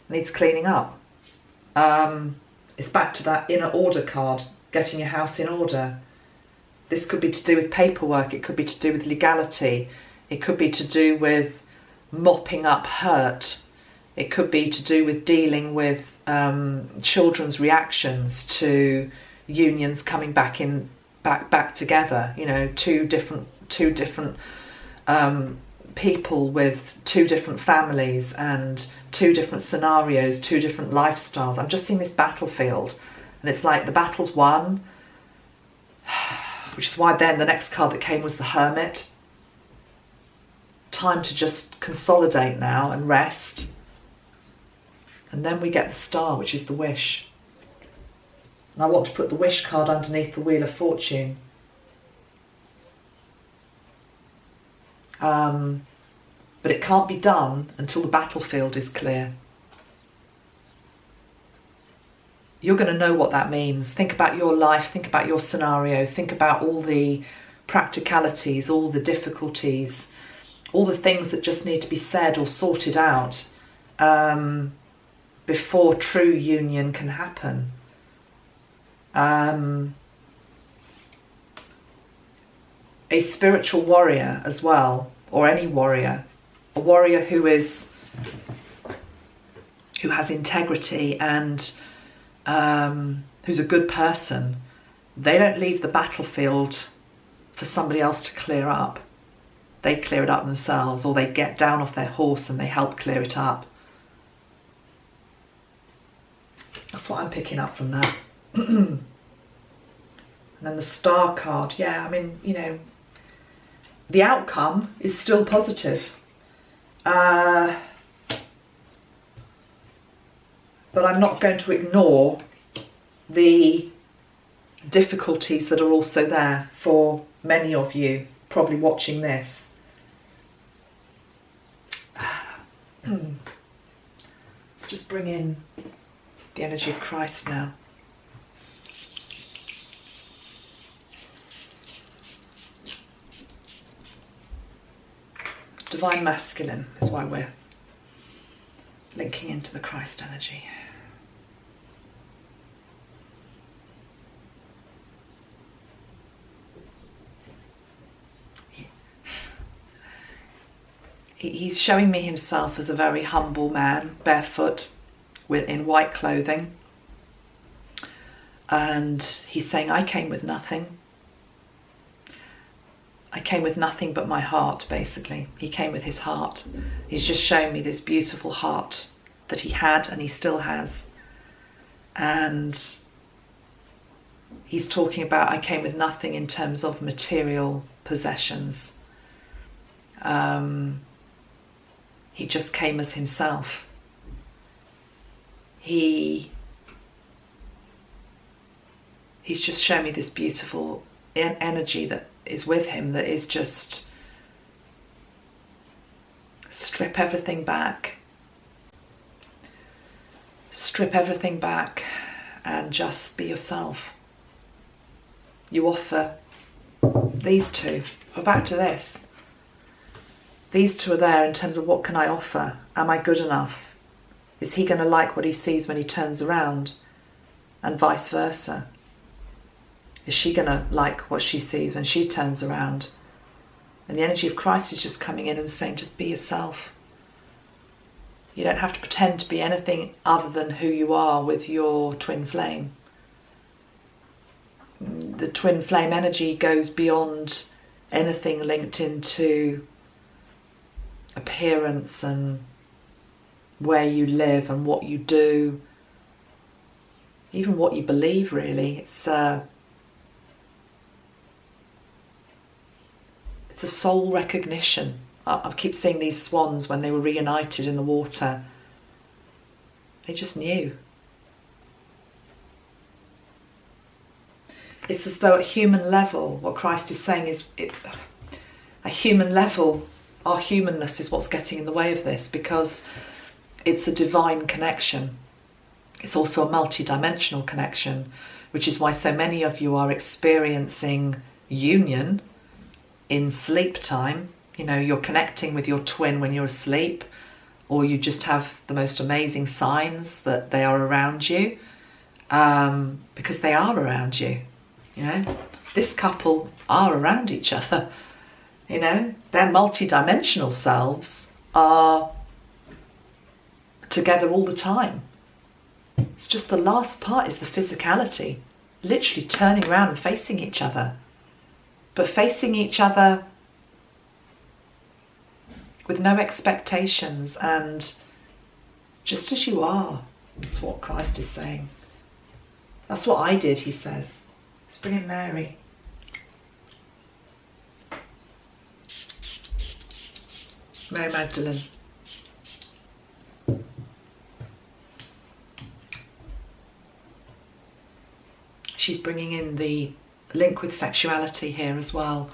needs cleaning up. It's back to that inner order card, getting your house in order. This could be to do with paperwork, it could be to do with legality, it could be to do with mopping up hurt, it could be to do with dealing with children's reactions to unions coming back together. You know, two different people with 2 different families and 2 different scenarios, 2 different lifestyles. I'm just seeing this battlefield, and it's like the battle's won, which is why then the next card that came was the Hermit. Time to just consolidate now and rest. And then we get the Star, which is the Wish. And I want to put the Wish card underneath the Wheel of Fortune. But it can't be done until the battlefield is clear. You're going to know what that means. Think about your life, think about your scenario, think about all the practicalities, all the difficulties, all the things that just need to be said or sorted out before true union can happen. A spiritual warrior as well, or any warrior, a warrior who has integrity and who's a good person. They don't leave the battlefield for somebody else to clear up. They clear it up themselves, or they get down off their horse and they help clear it up. That's what I'm picking up from that. And then the Star card, yeah, I mean, you know, the outcome is still positive. But I'm not going to ignore the difficulties that are also there for many of you probably watching this. Let's just bring in the energy of Christ now. Divine masculine is why we're linking into the Christ energy. He's showing me himself as a very humble man, barefoot, in white clothing. And he's saying, I came with nothing. I came with nothing but my heart, basically. He came with his heart. He's just showing me this beautiful heart that he had and he still has. And he's talking about, I came with nothing in terms of material possessions. He just came as himself. He's just shown me this beautiful energy that is with him, that is just strip everything back, strip everything back and just be yourself. You offer these two. We're back to this. These two are there in terms of what can I offer? Am I good enough? Is he going to like what he sees when he turns around? And vice versa. Is she going to like what she sees when she turns around? And the energy of Christ is just coming in and saying, just be yourself. You don't have to pretend to be anything other than who you are with your twin flame. The twin flame energy goes beyond anything linked into appearance and where you live and what you do, even what you believe, really. It's a soul recognition. I keep seeing these swans when they were reunited in the water. They just knew. It's as though at human level, what Christ is saying is, at human level, our humanness is what's getting in the way of this, because it's a divine connection. It's also a multi-dimensional connection, which is why so many of you are experiencing union in sleep time. You know, you're connecting with your twin when you're asleep, or you just have the most amazing signs that they are around you, because they are around you. You know, this couple are around each other. You know, their multi-dimensional selves are together all the time. It's just the last part is the physicality, literally turning around and facing each other, but facing each other with no expectations and just as you are. That's what Christ is saying. That's what I did, he says. Let's bring in Mary. Mary Magdalene. She's bringing in the link with sexuality here as well,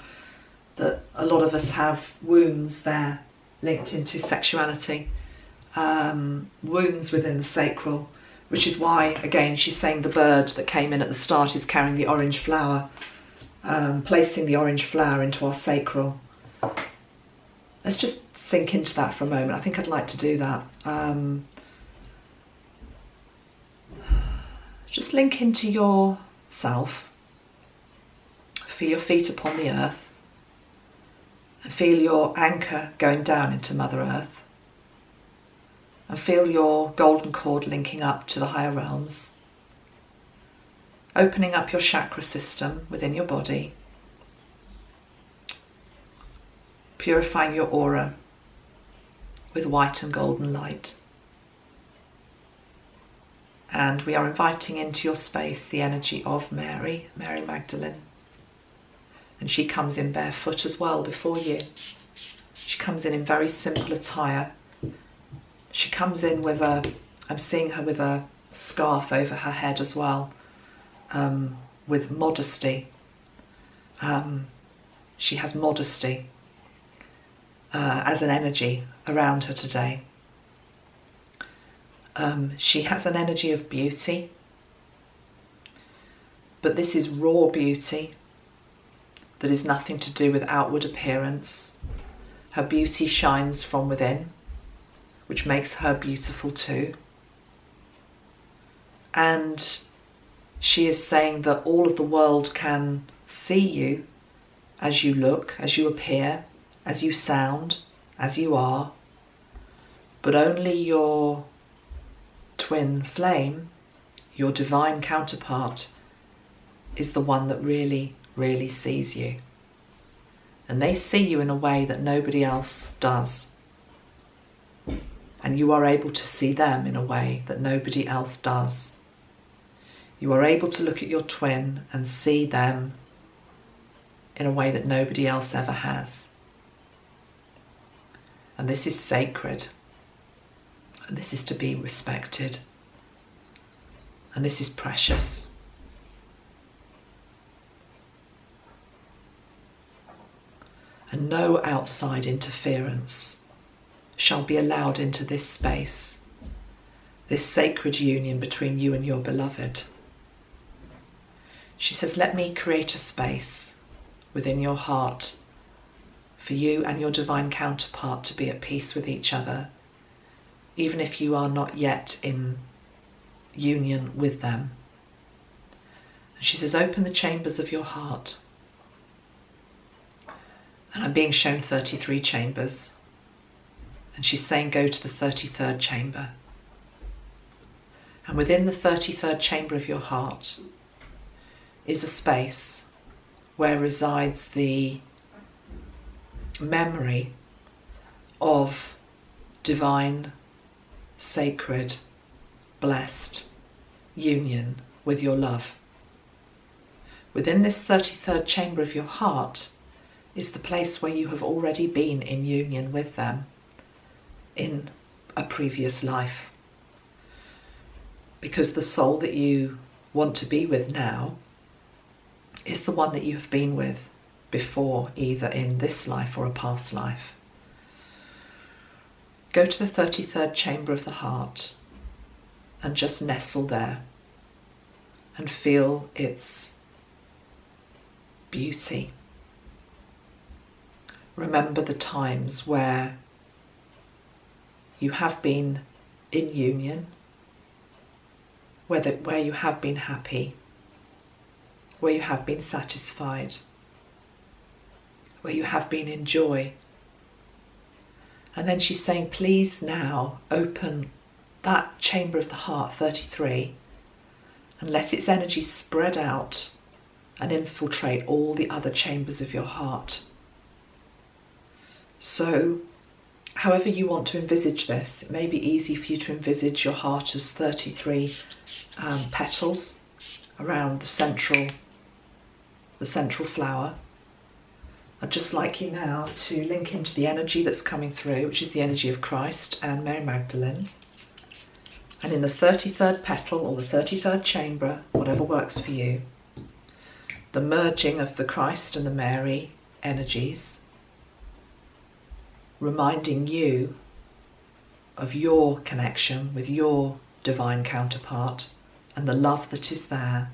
that a lot of us have wounds there linked into sexuality, wounds within the sacral, which is why, again, she's saying the bird that came in at the start is carrying the orange flower, placing the orange flower into our sacral. Let's just sink into that for a moment. I think I'd like to do that. Just link into yourself. Feel your feet upon the earth. And feel your anchor going down into Mother Earth. And feel your golden cord linking up to the higher realms. Opening up your chakra system within your body. Purifying your aura with white and golden light. And we are inviting into your space the energy of Mary, Mary Magdalene. And she comes in barefoot as well before you. She comes in very simple attire. She comes in with I'm seeing her with a scarf over her head as well, with modesty. She has modesty as an energy around her today. She has an energy of beauty, but this is raw beauty that is nothing to do with outward appearance. Her beauty shines from within, which makes her beautiful too. And she is saying that all of the world can see you as you look, as you appear, as you sound, as you are, but only your twin flame, your divine counterpart, is the one that really, really sees you. And they see you in a way that nobody else does. And you are able to see them in a way that nobody else does. You are able to look at your twin and see them in a way that nobody else ever has. And this is sacred. And this is to be respected. And this is precious. And no outside interference shall be allowed into this space. this sacred union between you and your beloved. She says, let me create a space within your heart for you and your divine counterpart to be at peace with each other, even if you are not yet in union with them. And she says, open the chambers of your heart. And I'm being shown 33 chambers. And she's saying, go to the 33rd chamber. And within the 33rd chamber of your heart is a space where resides the memory of divine, sacred, blessed union with your love. Within this 33rd chamber of your heart is the place where you have already been in union with them in a previous life. Because the soul that you want to be with now is the one that you have been with before, either in this life or a past life. Go to the 33rd chamber of the heart and just nestle there and feel its beauty. Remember the times where you have been in union, where you have been happy, where you have been satisfied, where you have been in joy. And then she's saying, please now open that chamber of the heart, 33, and let its energy spread out and infiltrate all the other chambers of your heart. So, however you want to envisage this, it may be easy for you to envisage your heart as 33 petals around the central flower. I'd just like you now to link into the energy that's coming through, which is the energy of Christ and Mary Magdalene. And in the 33rd petal or the 33rd chamber, whatever works for you, the merging of the Christ and the Mary energies, reminding you of your connection with your divine counterpart and the love that is there,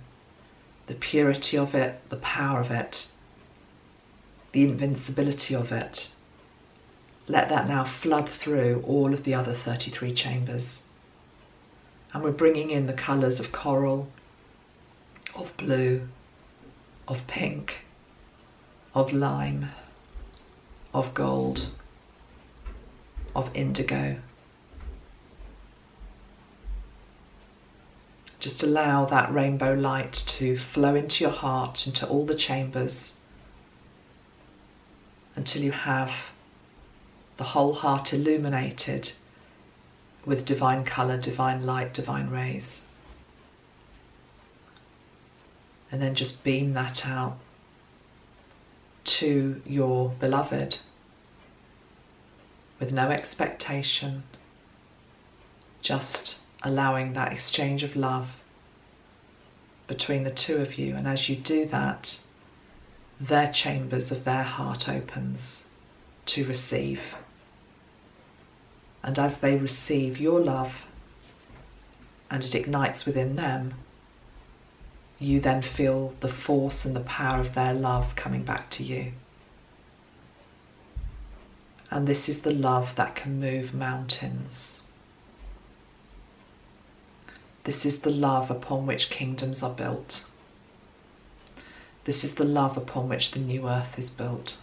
the purity of it, the power of it, the invincibility of it. Let that now flood through all of the other 33 chambers. And we're bringing in the colours of coral, of blue, of pink, of lime, of gold, of indigo. Just allow that rainbow light to flow into your heart, into all the chambers, until you have the whole heart illuminated with divine colour, divine light, divine rays. And then just beam that out to your beloved with no expectation, just allowing that exchange of love between the two of you. And as you do that, their chambers of their heart opens to receive. And as they receive your love and it ignites within them, you then feel the force and the power of their love coming back to you. And this is the love that can move mountains. This is the love upon which kingdoms are built. This is the love upon which the new earth is built.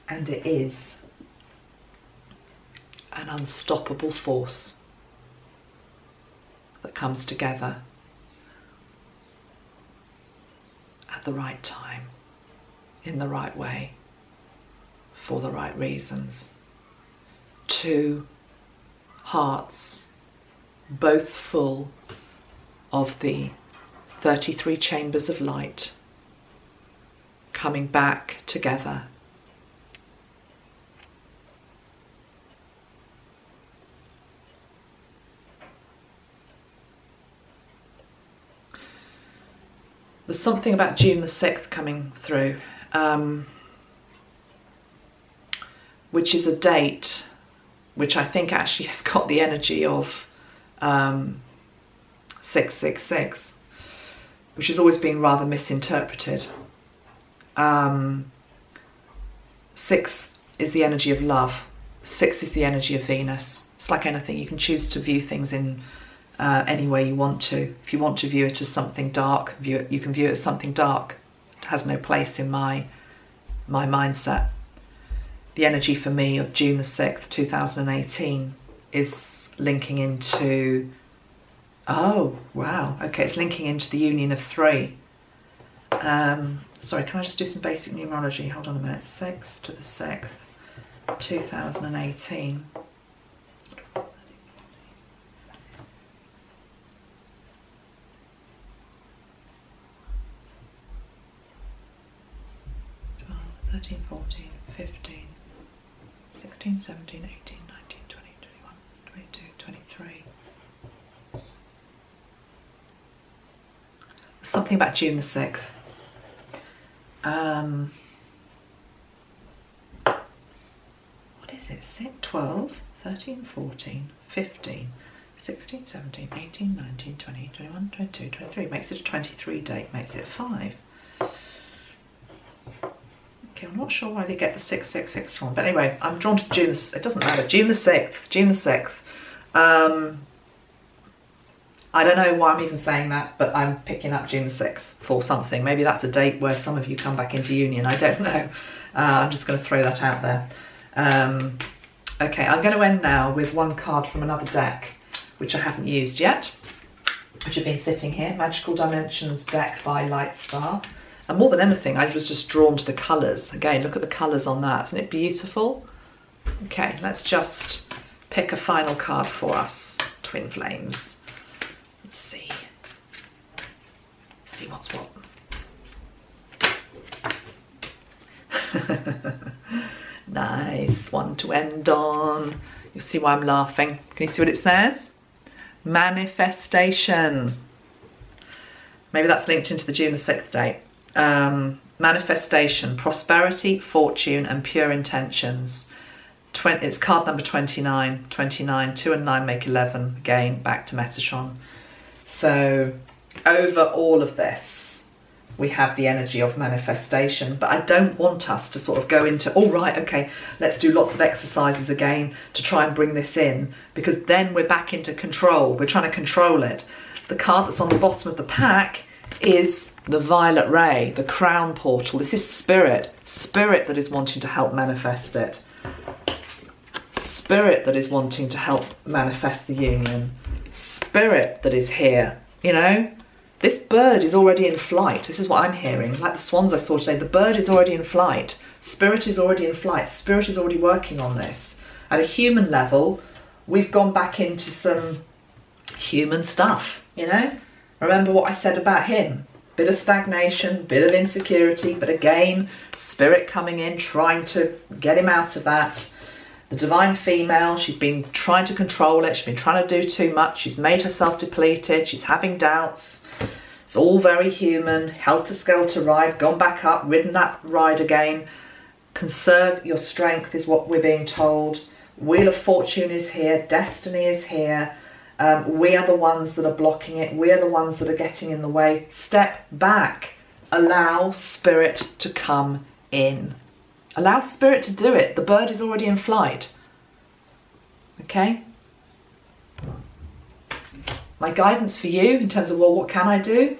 And it is an unstoppable force that comes together at the right time, in the right way, for the right reasons. Two hearts, both full of the 33 chambers of light, coming back together. There's something about June the 6th coming through, which is a date which I think actually has got the energy of 666, which has always been rather misinterpreted. 6 is the energy of love. 6 is the energy of Venus. It's like anything, you can choose to view things in any way you want to. If you want to view it as something dark, you can view it as something dark. It has no place in my mindset. The energy for me of June the 6th, 2018 is linking into, oh wow, okay, it's linking into the union of 3. Sorry, can I just do some basic numerology? Hold on a minute. 6 to the 6th, 2018. Twelve, 13, 14, 15, 16, 17, 18, 19, 20, 21, 22, 23. Something about June the 6th. What is it? 6, 12, 13, 14, 15, 16, 17, 18, 19, 20, 21, 22, 23. Makes it a 23 date, makes it 5. Okay, I'm not sure why they get the 666 from, but anyway, I'm drawn to June. It doesn't matter. June the 6th. June the 6th. I don't know why I'm even saying that, but I'm picking up June the 6th for something. Maybe that's a date where some of you come back into union. I don't know. I'm just going to throw that out there. Okay, I'm going to end now with one card from another deck, which I haven't used yet, which have been sitting here. Magical Dimensions deck by Lightstar. And more than anything, I was just drawn to the colours. Again, look at the colours on that. Isn't it beautiful? Okay, let's just pick a final card for us. Twin Flames. Let's see. See what's what. Nice one to end on. You'll see why I'm laughing. Can you see what it says? Manifestation. Maybe that's linked into the June the 6th date. Manifestation, prosperity, fortune, and pure intentions. It's card number 29. 29, 2 and 9 make 11. Again, back to Metatron. So over all of this, we have the energy of manifestation, but I don't want us to sort of go into, all right, okay, let's do lots of exercises again to try and bring this in, because then we're back into control. We're trying to control it. The card that's on the bottom of the pack is the Violet Ray, the Crown Portal. This is spirit that is wanting to help manifest it. Spirit that is wanting to help manifest the union. Spirit that is here, you know. This bird is already in flight. This is what I'm hearing. Like the swans I saw today, the bird is already in flight. Spirit is already in flight. Spirit is already working on this. At a human level, we've gone back into some human stuff, you know. Remember what I said about him. Bit of stagnation, bit of insecurity, but again, spirit coming in, trying to get him out of that. The divine female, she's been trying to control it. She's been trying to do too much. She's made herself depleted. She's having doubts. It's all very human. Helter-skelter ride, gone back up, ridden that ride again. Conserve your strength is what we're being told. Wheel of Fortune is here. Destiny is here. We are the ones that are blocking it. We are the ones that are getting in the way. Step back. Allow spirit to come in. Allow spirit to do it. The bird is already in flight. Okay? My guidance for you in terms of, well, what can I do?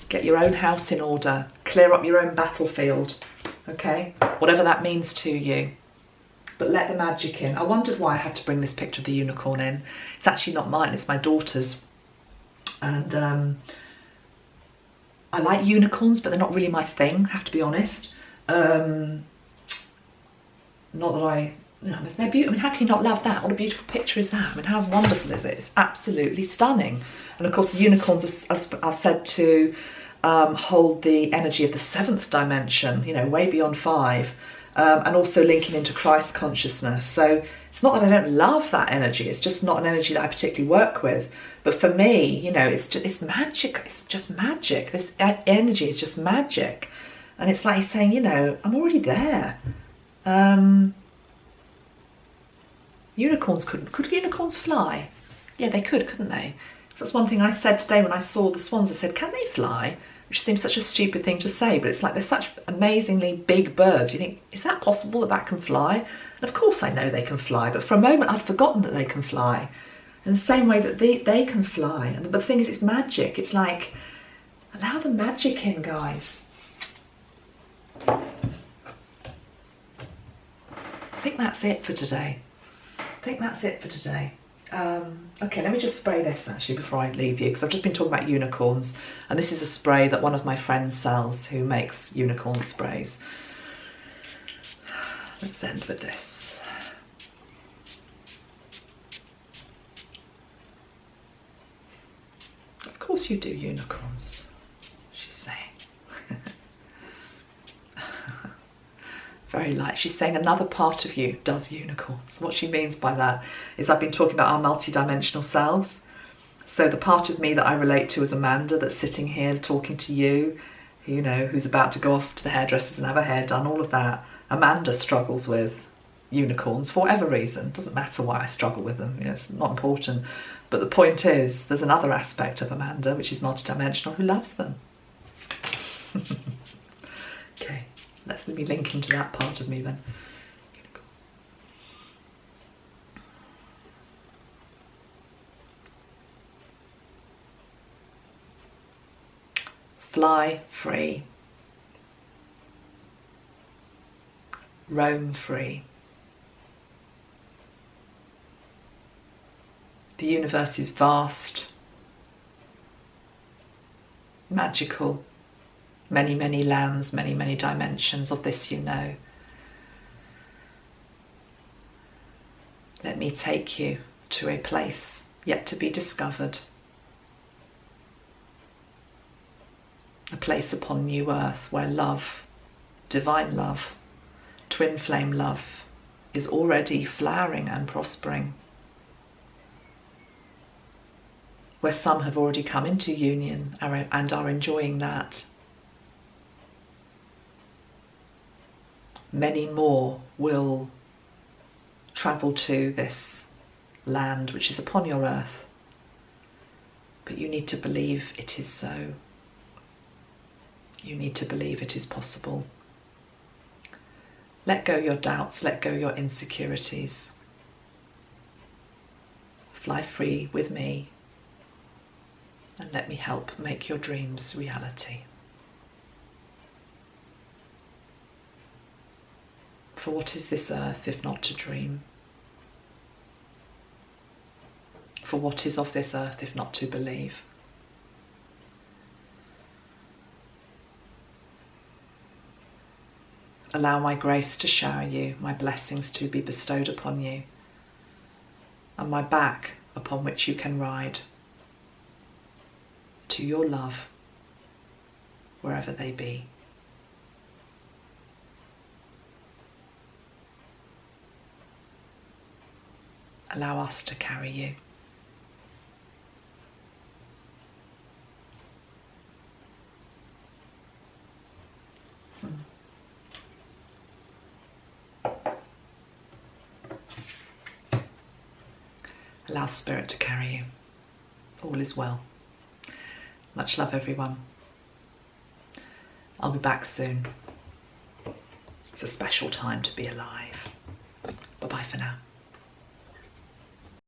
Get your own house in order. Clear up your own battlefield. Okay? Whatever that means to you. But let the magic in. I wondered why I had to bring this picture of the unicorn in. It's actually not mine, it's my daughter's. And I like unicorns, but they're not really my thing, I have to be honest. Not that I, you know, they're beautiful. I mean, how can you not love that? What a beautiful picture is that? I mean, how wonderful is it? It's absolutely stunning. And of course, the unicorns are said to hold the energy of the 7th dimension, you know, way beyond 5. And also linking into Christ consciousness. So it's not that I don't love that energy, it's just not an energy that I particularly work with. But for me, you know, it's magic, it's just magic. This energy is just magic. And it's like saying, you know, I'm already there. Unicorns couldn't. Could unicorns fly? Yeah, they could, couldn't they? So that's one thing I said today when I saw the swans. I said, can they fly? Which seems such a stupid thing to say, but it's like they're such amazingly big birds. You think, is that possible that that can fly? And of course I know they can fly, but for a moment I'd forgotten that they can fly. In the same way that they can fly. But the thing is, it's magic. It's like, allow the magic in, guys. I think that's it for today. Okay, let me just spray this actually before I leave you, because I've just been talking about unicorns, and this is a spray that one of my friends sells who makes unicorn sprays. Let's end with this. Of course you do, unicorns, she's saying. Very light. She's saying another part of you does unicorns. What she means by that is I've been talking about our multidimensional selves. So the part of me that I relate to as Amanda, that's sitting here talking to you, you know, who's about to go off to the hairdressers and have her hair done, all of that. Amanda struggles with unicorns for whatever reason. Doesn't matter why I struggle with them, you know, it's not important. But the point is, there's another aspect of Amanda, which is multidimensional, who loves them. Okay. Let's be linking to that part of me then. Fly free. Roam free. The universe is vast, magical. Many, many lands, many, many dimensions of this you know. Let me take you to a place yet to be discovered. A place upon new earth where love, divine love, twin flame love is already flowering and prospering. Where some have already come into union and are enjoying that. Many more will travel to this land which is upon your earth, but you need to believe it is so. You need to believe it is possible. Let go your doubts, let go your insecurities. Fly free with me and let me help make your dreams reality. For what is this earth if not to dream? For what is of this earth if not to believe? Allow my grace to shower you, my blessings to be bestowed upon you, and my back upon which you can ride to your love, wherever they be. Allow us to carry you. Allow Spirit to carry you. All is well. Much love, everyone. I'll be back soon. It's a special time to be alive. Bye-bye for now.